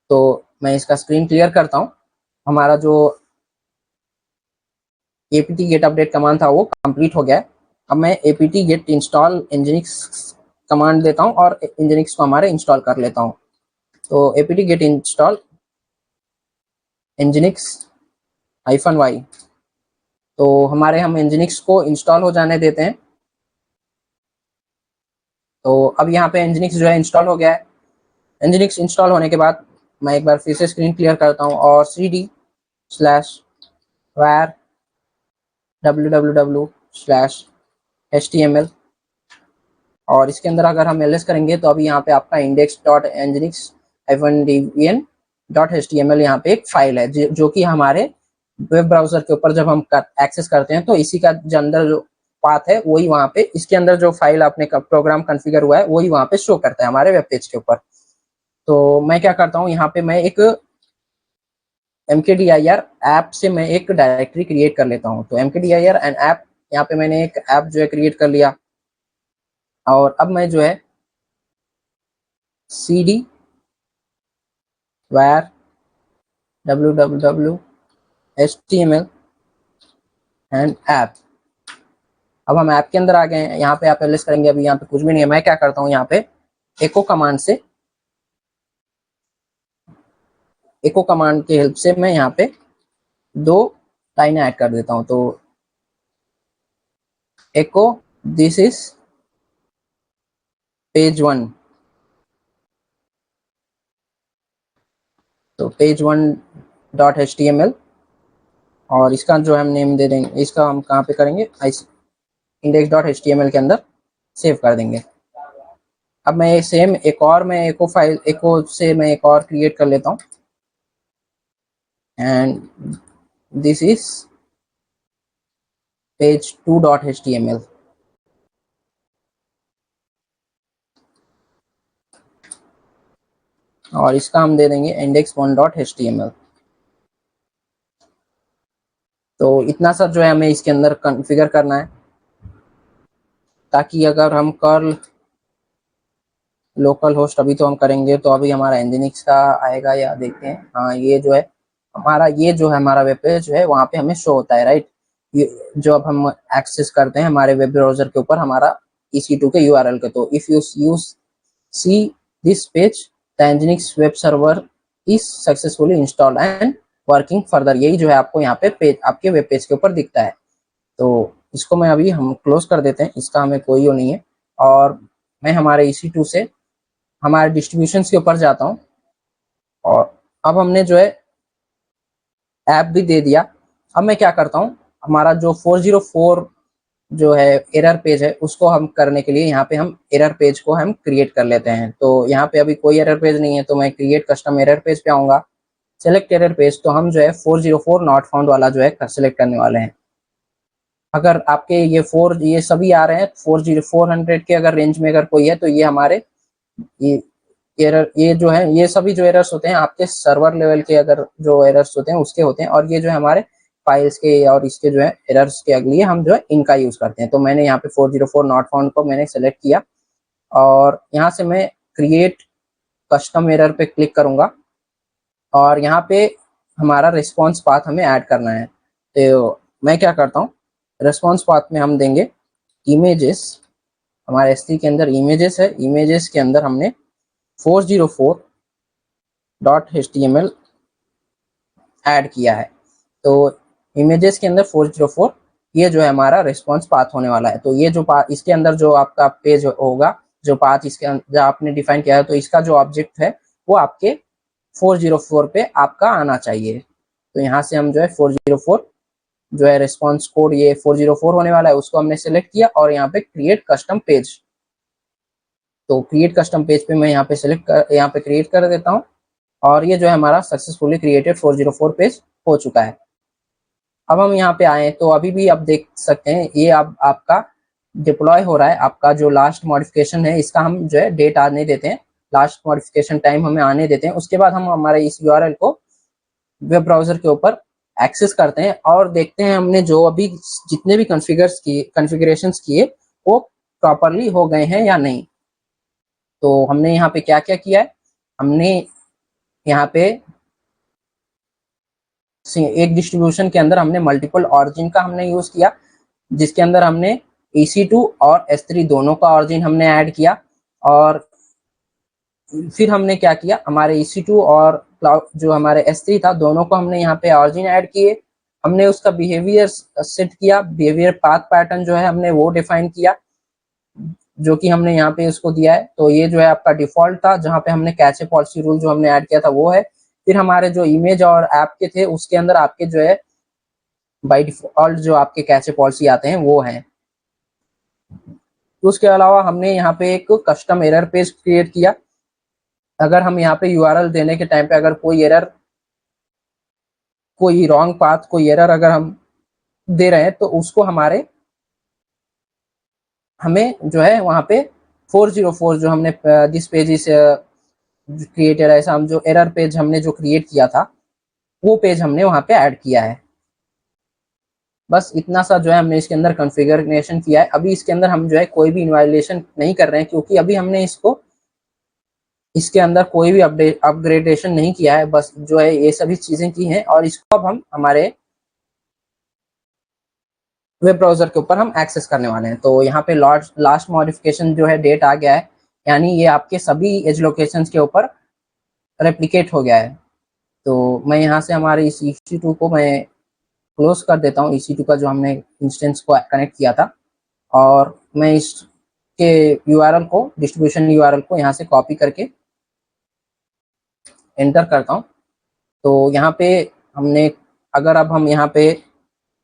तो मैं इसका स्क्रीन क्लियर करता हूँ। हमारा जो apt get अपडेट कमांड था वो कंप्लीट हो गया है। अब मैं apt get install nginx command देता हूँ और nginx को हमारे इंस्टॉल कर लेता हूँ। तो apt get install nginx -y, तो हमारे हम nginx को इंस्टॉल हो जाने देते हैं। तो अब यहाँ पे nginx जो है इंस्टॉल हो गया है। nginx इंस्टॉल होने के बाद मैं एक बार फिर से स्क्रीन क्लियर करता हूँ और cd/var www/html, और इसके अंदर अगर हम ls करेंगे तो अभी यहाँ पे आपका index.nginx-debian.html यहाँ पे एक फाइल है जो कि हमारे वेब ब्राउजर के ऊपर जब हम एक्सेस करते हैं तो इसी का जो अंदर जो पाथ है वही वहाँ पे, इसके अंदर जो फाइल आपने प्रोग्राम कॉन्फ़िगर हुआ है वही वहाँ पे शो करता है हमारे वेब पेज के ऊपर। तो मैं क्या करता हूँ, यहाँ पे मैं एक mkdir ऐप से मैं एक डायरेक्टरी क्रिएट कर लेता हूँ। तो mkdir एंड ऐप, यहाँ पे मैंने एक ऐप जो है क्रिएट कर लिया। और अब मैं जो है cd/var www.html एंड ऐप, अब हम ऐप के अंदर आ गए हैं। यहाँ पे आप ls करेंगे, अभी यहाँ पे कुछ भी नहीं है। मैं क्या करता हूँ, यहाँ पे एको कमांड से, एको कमांड की हेल्प से मैं यहाँ पे 2 लाइनें ऐड कर देता हूँ। तो एको दिस इज पेज 1, तो पेज 1.html, और इसका जो हम नेम दे देंगे, इसका हम कहाँ पे करेंगे, index.html के अंदर सेव कर देंगे। अब मैं सेम एक और मैं एको फाइल, एको से मैं एक और क्रिएट कर लेता हूँ and this is page 2.html, और इसका हम दे देंगे index1.html। तो इतना सा जो है हमें इसके अंदर कॉन्फ़िगर करना है, ताकि अगर हम कर्ल लोकल होस्ट अभी तो हम करेंगे तो अभी हमारा nginx का आएगा या देखते हैं। हाँ, ये जो है हमारा, ये जो है हमारा वेब पेज जो है वहाँ पे हमें शो होता है, राइट। ये जो अब हम एक्सेस करते हैं हमारे वेब ब्राउजर के ऊपर हमारा EC2 के URL के, तो if you see this page the nginx web server is successfully installed and working further, यही जो है आपको यहाँ पे पेज आपके वेब पेज के ऊपर दिखता है। तो इसको मैं अभी हम क्लोज कर देते हैं, इसका हमें कोई वो नहीं है। और मैं हमारे EC2 से हमारे डिस्ट्रीब्यूशन के ऊपर जाता हूँ, और अब हमने जो है ऐप भी दे दिया। अब मैं क्या करता हूँ, हमारा जो 404 जो है एरर पेज है उसको हम करने के लिए यहाँ पे हम एरर पेज को हम क्रिएट कर लेते हैं। तो यहाँ पे अभी कोई एरर पेज नहीं है, तो मैं क्रिएट कस्टम एरर पेज पे आऊँगा, सेलेक्ट एरर पेज, तो हम जो है 404 नॉट फाउंड वाला जो है सेलेक्ट करने वाले हैं। अगर आपके ये सभी आ रहे हैं 400 के अगर रेंज में अगर कोई है तो ये हमारे ये एरर, ये जो है ये सभी जो एरर्स होते हैं आपके सर्वर लेवल के अगर जो एरर्स होते हैं उसके होते हैं, और ये जो है हमारे फाइल्स के और इसके जो है एरर्स के लिए हम जो है इनका यूज करते हैं। तो मैंने यहाँ पे 404 नॉट फाउंड को मैंने सेलेक्ट किया, और यहाँ से मैं क्रिएट कस्टम एरर पे क्लिक करूंगा, और यहाँ पे हमारा रिस्पॉन्स पाथ हमें ऐड करना है। तो मैं क्या करता हूँ, रिस्पॉन्स पाथ में हम देंगे इमेजेस, हमारे S3 के अंदर इमेजेस है, इमेजेस के अंदर हमने 404.html ऐड किया है। तो इमेजेस के अंदर 404, ये जो है हमारा रिस्पॉन्स पाथ होने वाला है। तो ये जो पाथ, इसके अंदर जो आपका पेज होगा, जो पाथ इसके अंदर आपने डिफाइन किया है, तो इसका जो ऑब्जेक्ट है वो आपके 404 पे आपका आना चाहिए। तो यहाँ से हम जो है 404 जो है रिस्पॉन्स कोड ये 404 होने वाला है, उसको हमने सेलेक्ट किया और यहाँ पे क्रिएट कस्टम पेज तो क्रिएट कस्टम पेज पे मैं यहाँ पे क्रिएट कर देता हूँ और ये जो है हमारा सक्सेसफुली क्रिएटेड 404 पेज हो चुका है। अब हम यहाँ पे आए तो अभी भी आप देख सकते हैं ये अब आपका डिप्लॉय हो रहा है। आपका जो लास्ट मॉडिफिकेशन है इसका हम जो है डेट आने देते हैं, लास्ट मॉडिफिकेशन टाइम हमें आने देते हैं। उसके बाद हम हमारे इस यूआरएल को वेब ब्राउजर के ऊपर एक्सेस करते हैं और देखते हैं हमने जो अभी जितने भी कॉन्फ़िगरेशंस किए वो प्रॉपरली हो गए हैं या नहीं। तो हमने यहाँ पे क्या क्या किया है, हमने यहाँ पे एक डिस्ट्रीब्यूशन के अंदर हमने मल्टीपल ऑरिजिन का हमने यूज किया, जिसके अंदर हमने EC2 और S3 दोनों का ऑरिजिन हमने ऐड किया। और फिर हमने क्या किया, हमारे EC2 और क्लाउड जो हमारे S3 था दोनों को हमने यहाँ पे ऑरिजिन ऐड किए। हमने उसका बिहेवियर सेट किया, बिहेवियर पाथ पैटर्न जो है हमने वो डिफाइन किया, जो कि हमने यहाँ पे उसको दिया है। तो ये जो है आपका डिफॉल्ट था, जहाँ पे हमने कैचे पॉलिसी रूल जो हमने ऐड किया था वो है। फिर हमारे जो इमेज और ऐप के थे उसके अंदर आपके जो है बाय डिफॉल्ट जो आपके कैचे पॉलिसी आते हैं वो हैं। तो उसके अलावा हमने यहाँ पे एक कस्टम एरर पेज क्रिएट किया। अगर हम यहाँ पे यूआरएल देने के टाइम पे अगर कोई एरर, कोई रॉन्ग पाथ, कोई एरर अगर हम दे रहे हैं तो उसको हमें जो है वहाँ पे 404 जो हमने दिस पेज इज क्रिएटेड, ऐसा हम जो एरर पेज हमने जो क्रिएट किया था वो पेज हमने वहाँ पे ऐड किया है। बस इतना सा जो है हमने इसके अंदर कॉन्फ़िगरेशन किया है। अभी इसके अंदर हम जो है कोई भी इन्वाइलेशन नहीं कर रहे हैं, क्योंकि अभी हमने इसके अंदर कोई भी अपग्रेडेशन नहीं किया है। बस जो है ये सभी चीजें की हैं और इसको अब हम हमारे वेब ब्राउजर के ऊपर हम एक्सेस करने वाले हैं। तो यहाँ पे लास्ट मॉडिफिकेशन जो है डेट आ गया है, यानी ये आपके सभी एज लोकेशंस के ऊपर रेप्लिकेट हो गया है। तो मैं यहाँ से हमारे इस EC2 को मैं क्लोज कर देता हूँ, EC2 का जो हमने इंस्टेंस को कनेक्ट किया था, और मैं इसके यूआरएल को, डिस्ट्रीब्यूशन यूआरएल को यहाँ से कॉपी करके एंटर करता हूँ। तो यहाँ पे हमने, अगर अब हम यहाँ पे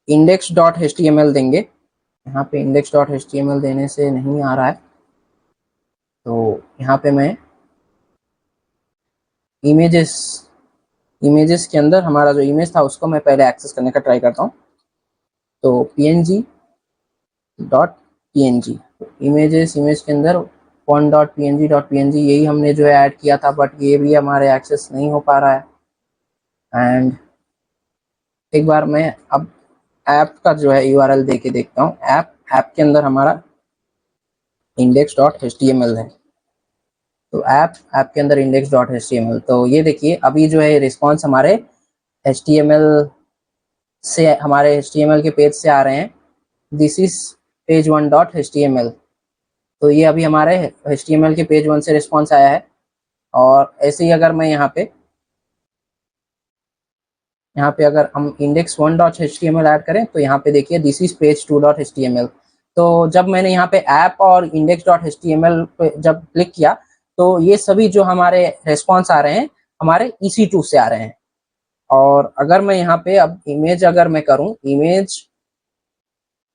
index.html देंगे, यहाँ पे index.html देने से नहीं आ रहा है, तो यहाँ पे मैं इमेजेस के अंदर हमारा जो इमेज था उसको मैं पहले एक्सेस करने का ट्राई करता हूँ। तो png.png इमेज के अंदर one.png यही हमने जो है ऐड किया था, बट ये भी हमारे एक्सेस नहीं हो पा रहा है। एंड एक बार मैं अब ऐप का जो है यूआरएल दे के देखता हूँ। ऐप के अंदर हमारा index.html है, तो ऐप के अंदर index.html। तो ये देखिए अभी जो है रिस्पॉन्स हमारे HTML से, हमारे HTML के पेज से आ रहे हैं। This is page 1.html। तो ये अभी हमारे HTML के पेज 1 से रिस्पॉन्स आया है। और ऐसे ही अगर मैं यहाँ पे अगर हम index1.html ऐड करें तो यहाँ पे देखिए दिस इज page 2.html। तो जब मैंने यहाँ पे ऐप और index.html पे जब क्लिक किया तो ये सभी जो हमारे रेस्पॉन्स आ रहे हैं हमारे EC2 से आ रहे हैं। और अगर मैं यहाँ पे अब इमेज अगर मैं करूँ, इमेज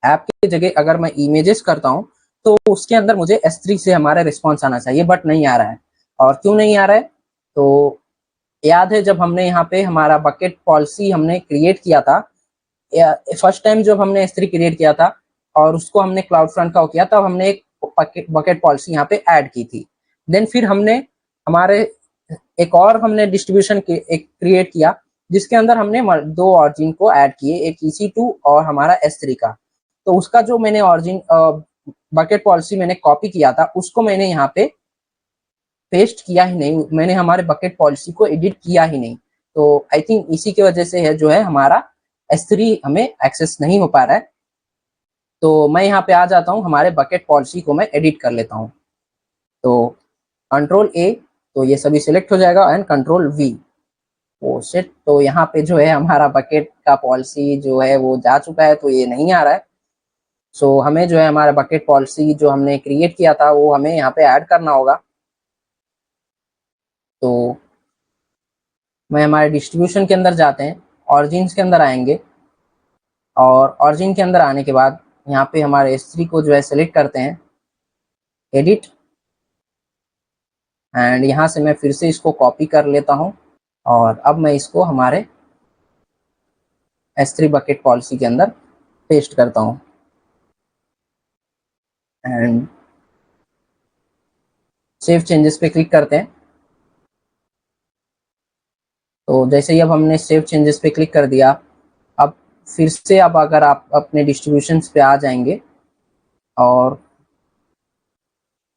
ऐप की जगह अगर मैं इमेजेस करता हूँ तो उसके अंदर मुझे S3 से हमारा रिस्पॉन्स आना चाहिए, बट नहीं आ रहा है। और क्यों नहीं आ रहा है, तो याद है जब हमने यहाँ पे हमारा बकेट पॉलिसी हमने क्रिएट किया था, फर्स्ट टाइम जब हमने S3 क्रिएट किया था और उसको हमने क्लाउड फ्रंट का किया, तब हमने एक बकेट पॉलिसी यहाँ पे ऐड की थी। देन फिर हमने हमारे एक और हमने डिस्ट्रीब्यूशन एक क्रिएट किया, जिसके अंदर हमने दो ऑरिजिन को ऐड किए, एक EC2 और हमारा S3 का। तो उसका जो मैंने ऑरिजिन बकेट पॉलिसी मैंने कॉपी किया था उसको मैंने यहाँ पे पेस्ट किया ही नहीं, मैंने हमारे बकेट पॉलिसी को एडिट किया ही नहीं। तो आई थिंक इसी की वजह से है जो है हमारा S3 हमें एक्सेस नहीं हो पा रहा है। तो मैं यहाँ पे आ जाता हूँ, हमारे बकेट पॉलिसी को मैं एडिट कर लेता हूँ। तो Ctrl+A, तो ये सभी सिलेक्ट हो जाएगा, एंड Ctrl+V। ओ शिट, तो यहाँ पे जो है हमारा बकेट का पॉलिसी जो है वो जा चुका है, तो ये नहीं आ रहा है। सो हमें जो है हमारा बकेट पॉलिसी जो हमने क्रिएट किया था वो हमें यहाँ पे ऐड करना होगा। तो मैं हमारे डिस्ट्रीब्यूशन के अंदर जाते हैं, ऑरिजिन्स के अंदर आएंगे, और ऑरिजिन के अंदर आने के बाद यहाँ पे हमारे S3 को जो है सेलेक्ट करते हैं, एडिट, एंड यहाँ से मैं फिर से इसको कॉपी कर लेता हूँ और अब मैं इसको हमारे S3 बकेट पॉलिसी के अंदर पेस्ट करता हूँ एंड सेव चेंजेस पे क्लिक करते हैं। तो जैसे ही अब हमने सेव चेंजेस पे क्लिक कर दिया, अब फिर से अब अगर आप अपने डिस्ट्रीब्यूशंस पे आ जाएंगे और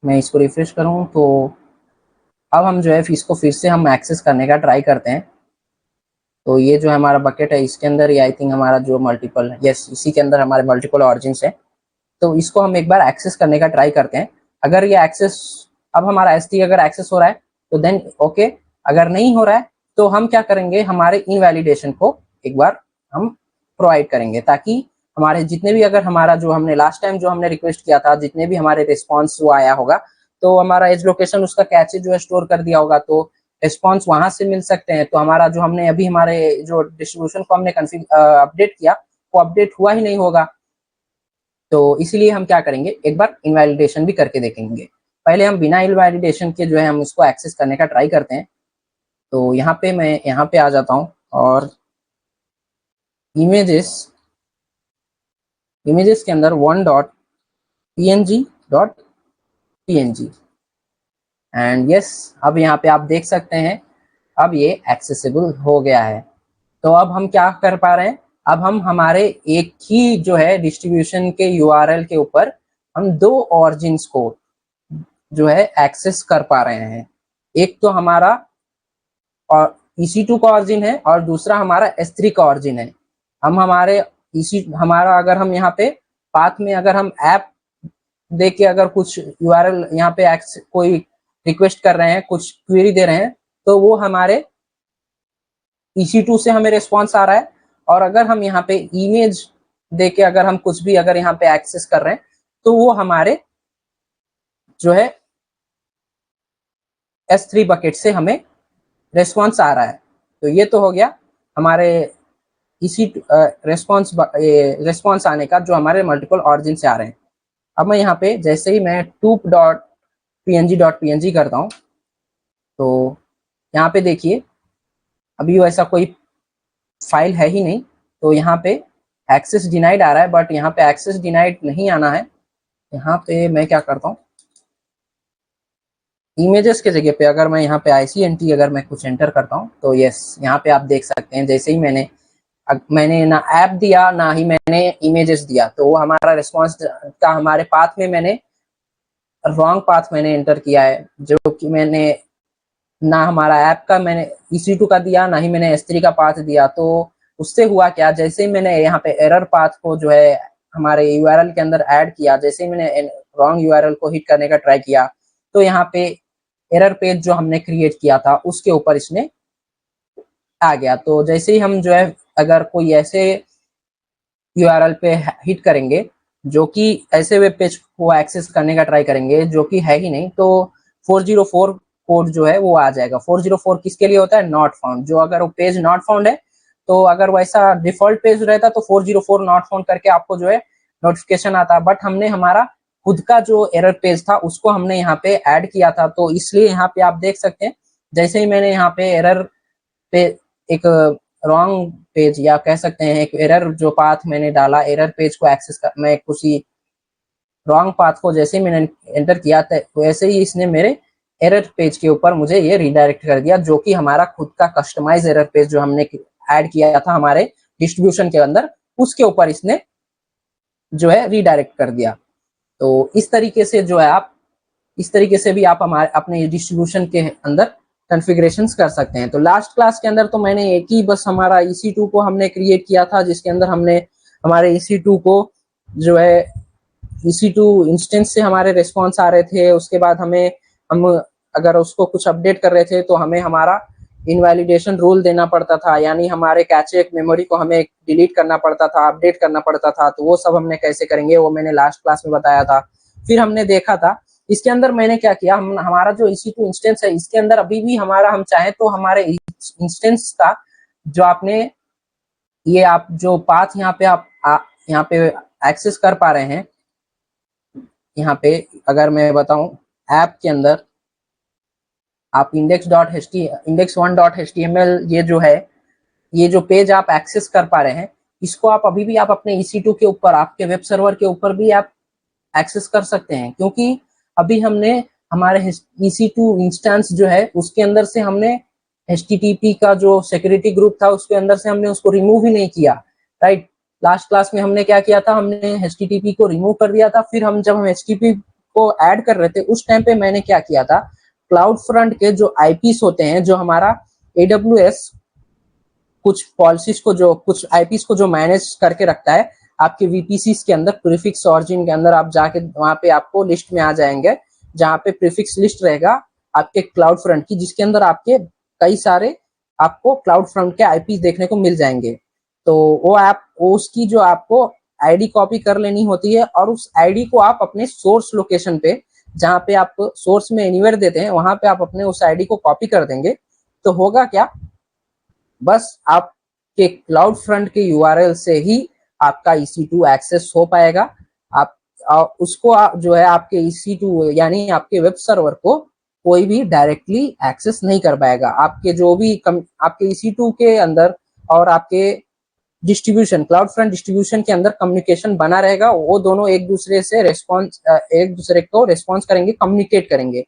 मैं इसको रिफ्रेश करूँ तो अब हम जो है इसको फिर से हम एक्सेस करने का ट्राई करते हैं। तो ये जो हमारा बकेट है इसके अंदर ये आई थिंक हमारा जो मल्टीपल, यस इसी के अंदर हमारे मल्टीपल ऑरिजिन्स है। तो इसको हम एक बार एक्सेस करने का ट्राई करते हैं। अगर ये एक्सेस, अब हमारा S3 अगर एक्सेस हो रहा है तो देन ओके, अगर नहीं हो रहा है तो हम क्या करेंगे, हमारे इनवैलिडेशन को एक बार हम प्रोवाइड करेंगे ताकि हमारे जितने भी, अगर हमारा जो हमने लास्ट टाइम जो हमने रिक्वेस्ट किया था, जितने भी हमारे रिस्पॉन्स वो आया होगा तो हमारा एज लोकेशन उसका कैचे जो है स्टोर कर दिया होगा, तो रिस्पॉन्स वहां से मिल सकते हैं। तो हमारा जो हमने अभी हमारे जो डिस्ट्रीब्यूशन को हमने अपडेट किया वो अपडेट हुआ ही नहीं होगा। तो इसीलिए हम क्या करेंगे, एक बार इनवैलिडेशन भी करके देखेंगे। पहले हम बिना इनवैलिडेशन के जो है हम उसको एक्सेस करने का ट्राई करते हैं। तो यहाँ पे मैं यहाँ पे आ जाता हूँ और इमेजेस इमेजेस के अंदर one dot png and yes, अब यहाँ पे आप देख सकते हैं अब ये एक्सेसिबल हो गया है। तो अब हम क्या कर पा रहे हैं, अब हम हमारे एक ही जो है डिस्ट्रीब्यूशन के यूआरएल के ऊपर हम दो ऑरिजिन्स को जो है एक्सेस कर पा रहे हैं। एक तो हमारा और EC2 का ऑरिजिन है और दूसरा हमारा S3 का ऑरिजिन है। हम हमारे हमारा अगर हम यहाँ पे पाथ में अगर हम ऐप दे के अगर कुछ यूआरएल यहाँ पे कोई रिक्वेस्ट कर रहे हैं, कुछ क्वेरी दे रहे हैं, तो वो हमारे EC2 से हमें रिस्पॉन्स आ रहा है। और अगर हम यहाँ पे इमेज दे के अगर हम कुछ भी अगर यहाँ पे एक्सेस कर रहे हैं तो वो हमारे जो है S3 बकेट से हमें रेस्पॉन्स आ रहा है। तो ये तो हो गया हमारे इसी रेस्पॉन्स आने का जो हमारे मल्टीपल ऑरिजिन से आ रहे हैं। अब मैं यहाँ पे जैसे ही मैं toop.png करता हूँ तो यहाँ पे देखिए अभी वैसा कोई फाइल है ही नहीं, तो यहाँ पे एक्सेस डिनाइड आ रहा है, बट यहाँ पे एक्सेस डिनाइड नहीं आना है। यहाँ पे मैं क्या करता हूँ, इमेजेस के जगह पे अगर मैं यहाँ पे ICNT अगर मैं कुछ एंटर करता हूँ तो यस, यहाँ पे आप देख सकते हैं जैसे ही मैंने ना ऐप दिया ना ही मैंने इमेजेस दिया, तो वो हमारा रिस्पॉन्स का हमारे पाथ में मैंने रॉन्ग पाथ मैंने एंटर किया है, जो कि मैंने ना हमारा ऐप का मैंने EC2 का दिया ना ही मैंने S3 का पाथ दिया। तो उससे हुआ क्या, जैसे ही मैंने यहाँ पे एरर पाथ को जो है हमारे यूआरएल के अंदर ऐड किया, जैसे ही मैंने रॉन्ग यूआरएल को हिट करने का ट्राई किया तो यहाँ पे एरर पेज जो हमने क्रिएट किया था उसके ऊपर इसने आ गया। तो जैसे ही हम जो है अगर कोई ऐसे यूआरएल पे हिट करेंगे जो कि ऐसे वेब पेज को एक्सेस करने का ट्राई करेंगे जो कि है ही नहीं, तो 404 कोड जो है वो आ जाएगा। 404 किसके लिए होता है, नॉट फाउंड। जो अगर वो पेज नॉट फाउंड है तो अगर वैसा डिफॉल्ट पेज रहता तो 404 नॉट फाउंड करके आपको जो है नोटिफिकेशन आता, बट हमने हमारा खुद का जो एरर पेज था उसको हमने यहाँ पे ऐड किया था। तो इसलिए यहाँ पे आप देख सकते हैं जैसे ही मैंने यहाँ पे एरर पे एक रॉन्ग पेज या कह सकते हैं एक एरर जो पाथ मैंने डाला, एरर पेज को एक्सेस कर, मैं किसी रॉन्ग पाथ को जैसे ही मैंने एंटर किया था वैसे ही इसने मेरे एरर पेज के ऊपर मुझे ये रिडायरेक्ट कर दिया, जो कि हमारा खुद का कस्टमाइज एरर पेज जो हमने ऐड किया था हमारे डिस्ट्रीब्यूशन के अंदर, उसके ऊपर इसने जो है रिडायरेक्ट कर दिया। तो इस तरीके से जो है आप इस तरीके से भी आप हमारे अपने डिस्ट्रीब्यूशन के अंदर कॉन्फ़िगरेशंस कर सकते हैं। तो लास्ट क्लास के अंदर तो मैंने एक ही बस हमारा EC2 को हमने क्रिएट किया था, जिसके अंदर हमने हमारे EC2 को जो है EC2 इंस्टेंस से हमारे रिस्पॉन्स आ रहे थे। उसके बाद हम अगर उसको कुछ अपडेट कर रहे थे तो हमें हमारा इनवैलिडेशन रूल देना पड़ता था, यानी हमारे कैचे मेमोरी को हमें डिलीट करना पड़ता था, अपडेट करना पड़ता था। तो वो सब हमने कैसे करेंगे वो मैंने लास्ट क्लास में बताया था। फिर हमने देखा था इसके अंदर मैंने क्या किया, हमारा जो EC2 इंस्टेंस है इसके अंदर अभी भी हमारा हम चाहे तो हमारे इंस्टेंस का जो आपने ये आप जो पाथ यहाँ पे आप यहाँ पे एक्सेस कर पा रहे हैं, यहाँ पे अगर मैं बताऊं ऐप के अंदर आप index1.html ये जो है, ये जो पेज आप एक्सेस कर पा रहे हैं, इसको आप अभी भी आप अपने EC2 के ऊपर, आपके वेब सर्वर के ऊपर भी आप एक्सेस कर सकते हैं, क्योंकि अभी हमने हमारे EC2 इंस्टेंस जो है उसके अंदर से हमने HTTP का जो सिक्योरिटी ग्रुप था उसके अंदर से हमने उसको रिमूव ही नहीं किया, राइट। लास्ट क्लास में हमने क्या किया था, हमने HTTP को रिमूव कर दिया था। फिर जब हम HTTP को ऐड कर रहे थे उस टाइम पे मैंने क्या किया था, क्लाउड फ्रंट के जो IPs होते हैं, जो हमारा AWS कुछ पॉलिसीज को, जो कुछ IPs को जो मैनेज करके रखता है आपके VPCs के अंदर, प्रीफिक्स ऑरिजिन के अंदर आप जाके वहां पे आपको लिस्ट में आ जाएंगे, जहां पे प्रीफिक्स लिस्ट रहेगा आपके क्लाउड फ्रंट की, जिसके अंदर आपके कई सारे आपको क्लाउड फ्रंट के IPs देखने को मिल जाएंगे। तो वो उसकी जो आपको आईडी कॉपी कर लेनी होती है, और उस आईडी को आप अपने सोर्स लोकेशन पे, जहां पे आप सोर्स में एनीवेयर देते हैं, वहां पे आप अपने उस आईडी को कॉपी कर देंगे। तो होगा क्या, बस आपके क्लाउड फ्रंट के URL से ही आपका EC2 एक्सेस हो पाएगा। आप उसको जो है आपके EC2 यानी आपके वेब सर्वर को कोई भी डायरेक्टली एक्सेस नहीं कर पाएगा। आपके जो भी आपके EC2 के अंदर और आपके डिस्ट्रीब्यूशन, क्लाउड फ्रंट डिस्ट्रीब्यूशन के अंदर कम्युनिकेशन बना रहेगा। वो दोनों एक दूसरे को रेस्पॉन्स करेंगे, कम्युनिकेट करेंगे।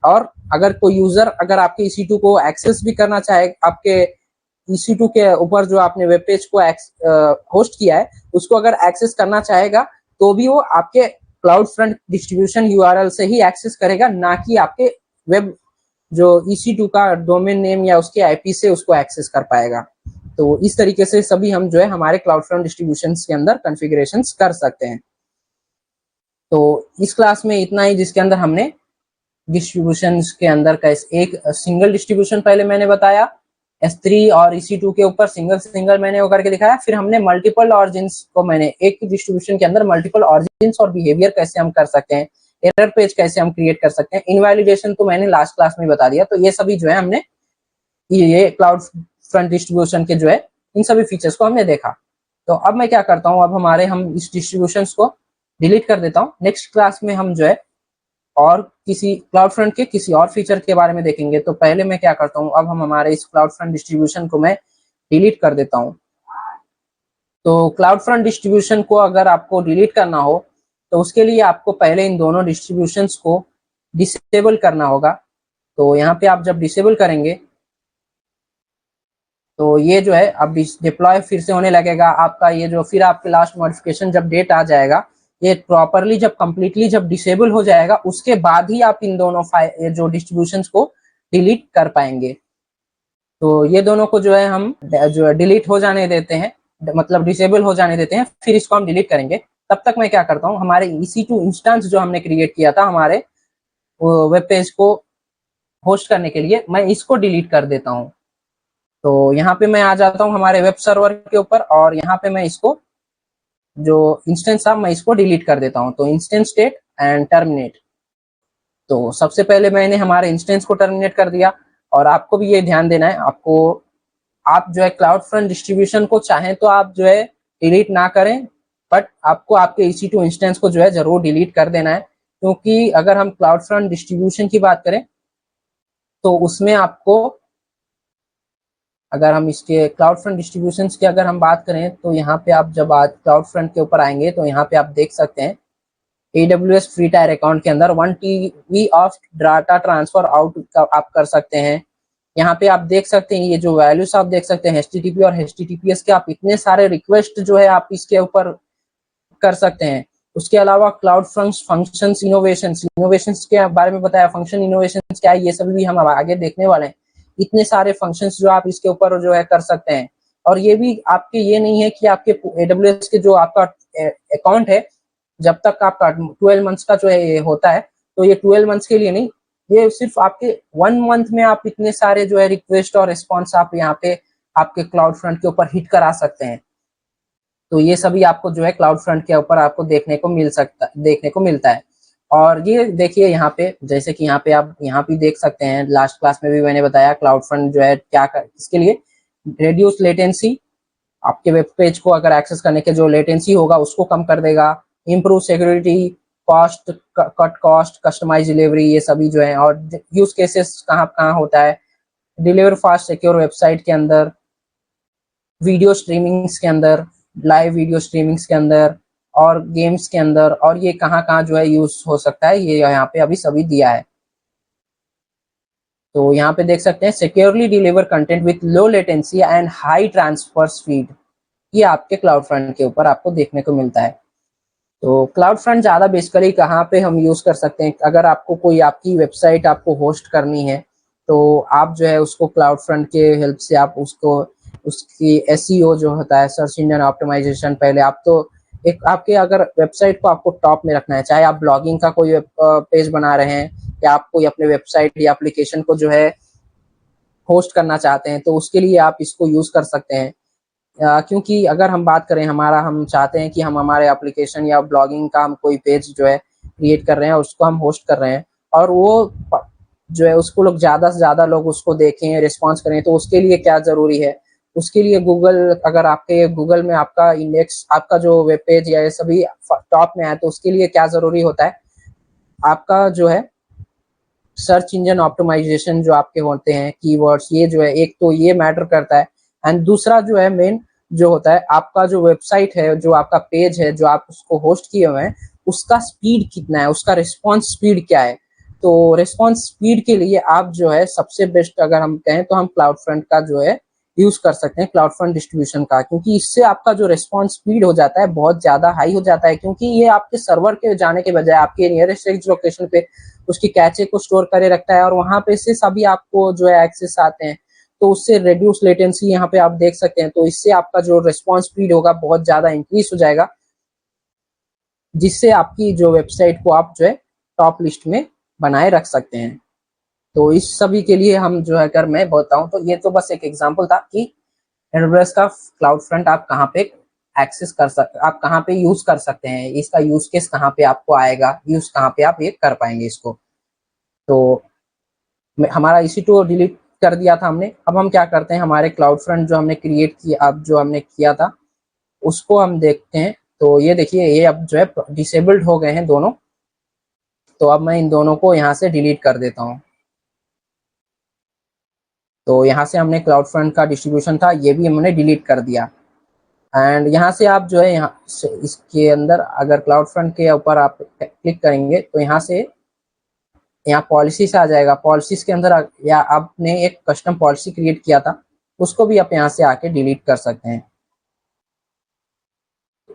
और अगर कोई यूजर अगर आपके EC2 को एक्सेस भी करना चाहे, आपके EC2 के ऊपर जो आपने वेब पेज को होस्ट किया है उसको अगर एक्सेस करना चाहेगा, तो भी वो आपके क्लाउड फ्रंट डिस्ट्रीब्यूशन URL से ही एक्सेस करेगा, ना कि आपके वेब जो EC2 का डोमेन नेम या उसके IP से उसको एक्सेस कर पाएगा। तो इस तरीके से सभी हम जो है हमारे क्लाउड फ्रंट डिस्ट्रीब्यूशन के अंदर कॉन्फ़िगरेशंस कर सकते हैं। तो इस क्लास में इतना ही, जिसके अंदर हमने डिस्ट्रीब्यूशन के अंदर का एक सिंगल डिस्ट्रीब्यूशन पहले मैंने बताया, S3 और EC2 के ऊपर सिंगल मैंने वो करके दिखाया। फिर हमने मल्टीपल ऑरिजिन्स को, मैंने एक डिस्ट्रीब्यूशन के अंदर मल्टीपल ऑरिजिन्स और बिहेवियर कैसे हम कर सकते हैं, एरर पेज कैसे हम क्रिएट कर सकते हैं, इनवैलिडेशन तो मैंने लास्ट क्लास में बता दिया। तो ये सभी जो है हमने ये क्लाउड फ्रंट डिस्ट्रीब्यूशन के जो है इन सभी फीचर्स को हमने देखा। तो अब मैं क्या करता हूँ, अब हम इस डिस्ट्रीब्यूशंस को डिलीट कर देता हूँ। नेक्स्ट क्लास में हम जो है और किसी क्लाउड फ्रंट के किसी और फीचर के बारे में देखेंगे। तो पहले मैं क्या करता हूँ, अब हम हमारे इस क्लाउड फ्रंट डिस्ट्रीब्यूशन को मैं डिलीट कर देता हूँ। तो क्लाउड फ्रंट डिस्ट्रीब्यूशन को अगर आपको डिलीट करना हो तो उसके लिए आपको पहले इन दोनों डिस्ट्रीब्यूशंस को डिसेबल करना होगा। तो यहाँ पे आप जब डिसेबल करेंगे तो ये जो है अब डिप्लॉय फिर से होने लगेगा आपका, ये जो फिर आपके लास्ट मॉडिफिकेशन जब डेट आ जाएगा, ये प्रॉपरली जब कंप्लीटली जब डिसेबल हो जाएगा, उसके बाद ही आप इन दोनों जो डिस्ट्रीब्यूशंस को डिलीट कर पाएंगे। तो ये दोनों को जो है हम जो है डिलीट हो जाने देते हैं, मतलब डिसेबल हो जाने देते हैं, फिर इसको हम डिलीट करेंगे। तब तक मैं क्या करता हूँ, हमारे EC2 इंस्टेंस जो हमने क्रिएट किया था हमारे वेब पेज को होस्ट करने के लिए, मैं इसको डिलीट कर देता हूँ। तो यहाँ पे मैं आ जाता हूँ हमारे वेब सर्वर के ऊपर, और यहाँ पे मैं इसको जो इंस्टेंस था मैं इसको डिलीट कर देता हूँ। तो इंस्टेंस स्टेट एंड टर्मिनेट। तो सबसे पहले मैंने हमारे इंस्टेंस को टर्मिनेट कर दिया, और आपको भी ये ध्यान देना है, आप जो है क्लाउड फ्रंट डिस्ट्रीब्यूशन को चाहें तो आप जो है डिलीट ना करें, बट आपको आपके EC2 इंस्टेंस को जो है जरूर डिलीट कर देना है। क्योंकि अगर हम क्लाउड फ्रंट डिस्ट्रीब्यूशन की बात करें तो उसमें आपको, अगर हम इसके क्लाउड फ्रंट डिस्ट्रीब्यूशंस की अगर हम बात करें तो यहाँ पे आप जब आज क्लाउड फ्रंट के ऊपर आएंगे तो यहाँ पे आप देख सकते हैं AWS फ्री टायर अकाउंट के अंदर 1 TB of data transfer out आप कर सकते हैं। यहाँ पे आप देख सकते हैं ये जो वैल्यूज आप देख सकते हैं HTTP और HTTPS के, आप इतने सारे रिक्वेस्ट जो है आप इसके ऊपर कर सकते हैं। उसके अलावा क्लाउड फंक्शंस इनोवेशंस के बारे में बताया, फंक्शन इनोवेशंस क्या है ये सभी भी हम आगे देखने वाले हैं। इतने सारे फंक्शंस जो आप इसके ऊपर जो है कर सकते हैं। और ये भी आपके ये नहीं है कि आपके AWS के जो आपका अकाउंट है, जब तक आपका 12 मंथ्स का जो है ये होता है, तो ये 12 मंथ्स के लिए नहीं, ये सिर्फ आपके 1 मंथ में आप इतने सारे जो है रिक्वेस्ट और रिस्पॉन्स आप यहाँ पे आपके क्लाउड फ्रंट के ऊपर हिट करा सकते हैं। तो ये सभी आपको जो है क्लाउड फ्रंट के ऊपर आपको देखने को मिलता है। और ये देखिए यहाँ पे, जैसे कि यहाँ पे आप यहाँ पे देख सकते हैं, लास्ट क्लास में भी मैंने बताया क्लाउड फ्रंट जो है क्या इसके लिए रेड्यूस लेटेंसी, आपके वेब पेज को अगर एक्सेस करने के जो लेटेंसी होगा उसको कम कर देगा, improve security, cost, cut cost, customize delivery, ये सभी जो है, और यूज केसेस कहाँ कहाँ होता है, डिलीवर फास्ट सिक्योर वेबसाइट के अंदर, वीडियो स्ट्रीमिंग्स के अंदर, लाइव वीडियो स्ट्रीमिंग्स के अंदर, और गेम्स के अंदर, और ये कहाँ कहाँ जो है यूज हो सकता है, ये यहाँ पे अभी सभी दिया है। तो यहाँ पे देख सकते हैं securely deliver content with low latency and high transfer speed, ये आपके क्लाउड फ्रंट के ऊपर आपको देखने को मिलता है। तो क्लाउड फ्रंट ज़्यादा बेसिकली कहाँ पे हम यूज़ कर सकते हैं, अगर आपको कोई आपकी वेबसाइट आपको होस्ट करनी है तो आप जो है उसको क्लाउड फ्रंट के हेल्प से आप उसको उसकी एसईओ जो होता है, सर्च इंजन ऑप्टिमाइजेशन, पहले आप तो एक आपके अगर वेबसाइट को आपको टॉप में रखना है, चाहे आप ब्लॉगिंग का कोई पेज बना रहे हैं या आप कोई अपने वेबसाइट या एप्लीकेशन को जो है होस्ट करना चाहते हैं, तो उसके लिए आप इसको यूज़ कर सकते हैं। क्योंकि अगर हम बात करें हम चाहते हैं कि हम हमारे एप्लीकेशन या ब्लॉगिंग का हम कोई पेज जो है क्रिएट कर रहे हैं, उसको हम होस्ट कर रहे हैं, और वो जो है उसको लोग ज़्यादा से ज़्यादा लोग उसको देखें, रिस्पॉन्स करें, तो उसके लिए क्या ज़रूरी है, उसके लिए गूगल, अगर आपके गूगल में आपका इंडेक्स, आपका जो वेब पेज या ये सभी टॉप में आए, तो उसके लिए क्या ज़रूरी होता है, आपका जो है सर्च इंजन ऑप्टिमाइजेशन जो आपके होते हैं, कीवर्ड्स, ये जो है एक तो ये मैटर करता है, एंड दूसरा जो है मेन जो होता है, आपका जो वेबसाइट है, जो आपका पेज है, जो आप उसको होस्ट किए हुए हैं, उसका स्पीड कितना है, उसका रिस्पॉन्स स्पीड क्या है। तो रिस्पॉन्स स्पीड के लिए आप जो है सबसे बेस्ट अगर हम कहें तो हम क्लाउड फ्रंट का जो है यूज कर सकते हैं, क्लाउड फ्रंट डिस्ट्रीब्यूशन का, क्योंकि इससे आपका जो रिस्पॉन्स स्पीड हो जाता है बहुत ज्यादा हाई हो जाता है, क्योंकि ये आपके सर्वर के जाने के बजाय आपके नियरेस्ट लोकेशन पे उसकी कैचे को स्टोर करे रखता है, और वहां पे से सभी आपको जो है एक्सेस आते हैं, तो उससे रिड्यूस लेटेंसी यहाँ पे आप देख सकते हैं, तो इससे आपका जो रिस्पॉन्स स्पीड होगा बहुत ज्यादा इंक्रीज हो जाएगा, जिससे आपकी जो वेबसाइट को आप जो है टॉप लिस्ट में बनाए रख सकते हैं। तो इस सभी के लिए हम जो है अगर मैं बताऊं तो ये तो बस एक एग्जांपल था कि एडब्ल्यूएस का क्लाउड फ्रंट आप कहाँ पे एक्सेस कर सकते, आप कहाँ पे यूज कर सकते हैं, इसका यूज केस कहाँ पे आपको आएगा, यूज कहाँ पे आप ये कर पाएंगे इसको। तो हमारा EC2 डिलीट कर दिया था हमने, अब हम क्या करते हैं, हमारे क्लाउड फ्रंट जो हमने क्रिएट किया, अब जो हमने किया था उसको हम देखते हैं। तो ये देखिए, ये अब जो है डिसेबल्ड हो गए हैं दोनों, तो अब मैं इन दोनों को यहाँ से डिलीट कर देता हूँ। तो यहाँ से हमने क्लाउड फ्रंट का डिस्ट्रीब्यूशन था, ये भी हमने डिलीट कर दिया। एंड यहाँ से आप जो है यहाँ से इसके अंदर अगर क्लाउड फ्रंट के ऊपर आप क्लिक करेंगे तो यहाँ से यहाँ पॉलिसी से आ जाएगा, पॉलिसीज के अंदर या आपने एक कस्टम पॉलिसी क्रिएट किया था उसको भी आप यहाँ से आके डिलीट कर सकते हैं।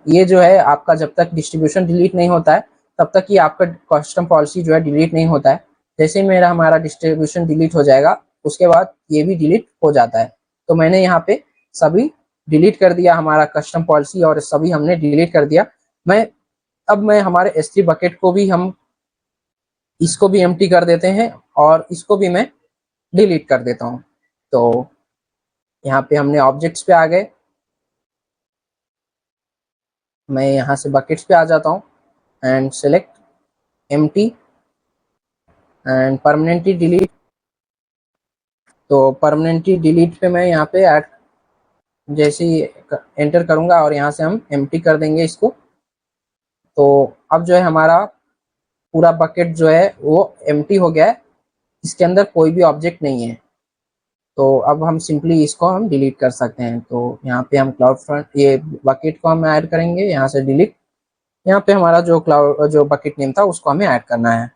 ये जो है आपका जब तक डिस्ट्रीब्यूशन डिलीट नहीं होता है तब तक ये आपका कस्टम पॉलिसी जो है डिलीट नहीं होता है। जैसे मेरा हमारा डिस्ट्रीब्यूशन डिलीट हो जाएगा उसके बाद ये भी डिलीट हो जाता है। तो मैंने यहाँ पे सभी डिलीट कर दिया, हमारा कस्टम पॉलिसी और सभी हमने डिलीट कर दिया। अब मैं हमारे S3 बकेट को भी हम इसको भी एम्प्टी कर देते हैं और इसको भी मैं डिलीट कर देता हूँ। तो यहाँ पे हमने ऑब्जेक्ट्स पे आ गए, मैं यहाँ से बकेट्स पे आ जाता हूँ and select empty and permanently delete. तो परमानेंटली डिलीट पे मैं यहाँ पे ऐड जैसे ही एंटर करूंगा और यहाँ से हम एम्प्टी कर देंगे इसको। तो अब जो है हमारा पूरा बकेट जो है वो एम्प्टी हो गया है, इसके अंदर कोई भी ऑब्जेक्ट नहीं है। तो अब हम सिंपली इसको हम डिलीट कर सकते हैं। तो यहाँ पे हम क्लाउड फ्रंट ये बकेट को हम ऐड करेंगे, यहाँ से डिलीट, यहाँ पे हमारा जो बकेट नेम था उसको हमें ऐड करना है।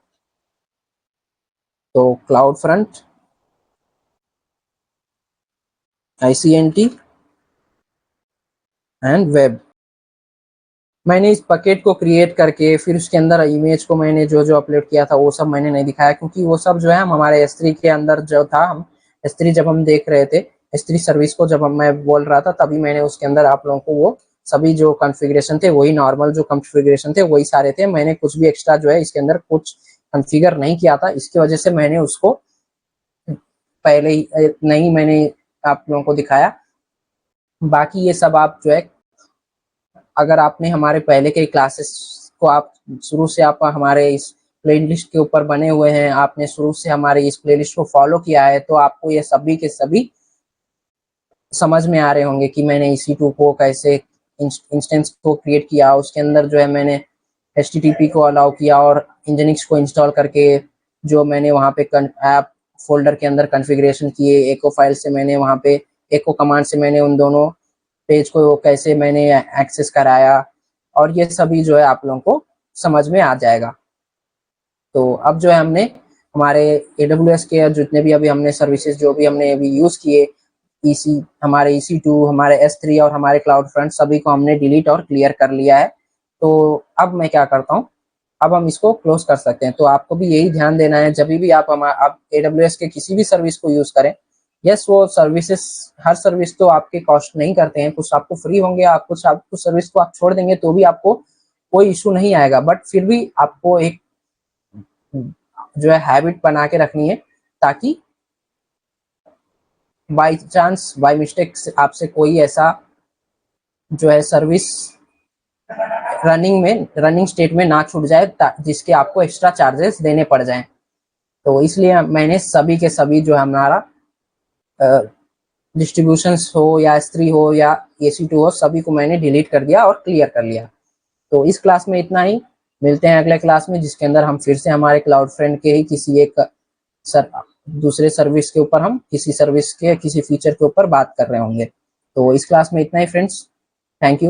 तो cloud front ICNT and web, मैंने इस बकेट को क्रिएट करके फिर उसके अंदर इमेज को मैंने जो जो अपलोड किया था वो सब मैंने नहीं दिखाया, क्योंकि वो सब जो है हम हमारे S3 के अंदर जो था, हम S3 जब हम देख रहे थे, S3 सर्विस को जब मैं बोल रहा था तभी मैंने उसके अंदर आप लोगों को वो सभी जो कॉन्फ़िगरेशन थे वही नॉर्मल जो कॉन्फ़िगरेशन थे वही सारे थे, मैंने कुछ भी एक्स्ट्रा जो है इसके अंदर कुछ कॉन्फ़िगर नहीं किया था, इसकी वजह से मैंने उसको पहले ही नहीं मैंने आप लोगों को दिखाया। बाकी ये सब आप जो है अगर आपने हमारे पहले के क्लासेस को आप शुरू से आप हमारे इस प्लेलिस्ट के ऊपर बने हुए हैं, आपने शुरू से हमारे इस प्लेलिस्ट को फॉलो किया है, तो आपको ये सभी के सभी समझ में आ रहे होंगे कि मैंने EC2 को कैसे इंस्टेंस को क्रिएट किया, उसके अंदर जो है मैंने HTTP को अलाउ किया और Nginx को इंस्टॉल करके जो मैंने वहाँ पे ऐप फोल्डर के अंदर कॉन्फ़िगरेशन किए, एको फाइल से मैंने वहाँ पे एको कमांड से मैंने उन दोनों पेज को कैसे मैंने एक्सेस कराया, और ये सभी जो है आप लोगों को समझ में आ जाएगा। तो अब जो है हमने हमारे AWS के जितने भी अभी हमने सर्विसेज जो भी हमने अभी यूज़ किए, हमारे EC2, हमारे S3 और हमारे क्लाउड फ्रंट सभी को हमने डिलीट और क्लियर कर लिया है। तो अब मैं क्या करता हूँ, अब हम इसको क्लोज कर सकते हैं। तो आपको भी यही ध्यान देना है जब भी आप AWS के किसी भी सर्विस को यूज़ करें, यस वो सर्विसेज हर सर्विस तो आपके कॉस्ट नहीं करते हैं, कुछ आपको फ्री होंगे, आपको सर्विस को आप छोड़ देंगे तो भी आपको कोई इशू नहीं आएगा, बट फिर भी आपको एक जो है हैबिट बना के रखनी है, ताकि बाई चांस बाई मिस्टेक आपसे कोई ऐसा जो है सर्विस रनिंग स्टेट में ना छूट जाए जिसके आपको एक्स्ट्रा चार्जेस देने पड़ जाएं। तो इसलिए मैंने सभी के सभी जो हमारा डिस्ट्रीब्यूशंस हो या S3 हो या EC2 हो, सभी को मैंने डिलीट कर दिया और क्लियर कर लिया। तो इस क्लास में इतना ही, मिलते हैं अगले क्लास में जिसके अंदर हम फिर से हमारे क्लाउड फ्रंट के ही किसी एक दूसरे सर्विस के ऊपर, हम किसी सर्विस के किसी फीचर के ऊपर बात कर रहे होंगे। तो इस क्लास में इतना ही फ्रेंड्स, थैंक यू।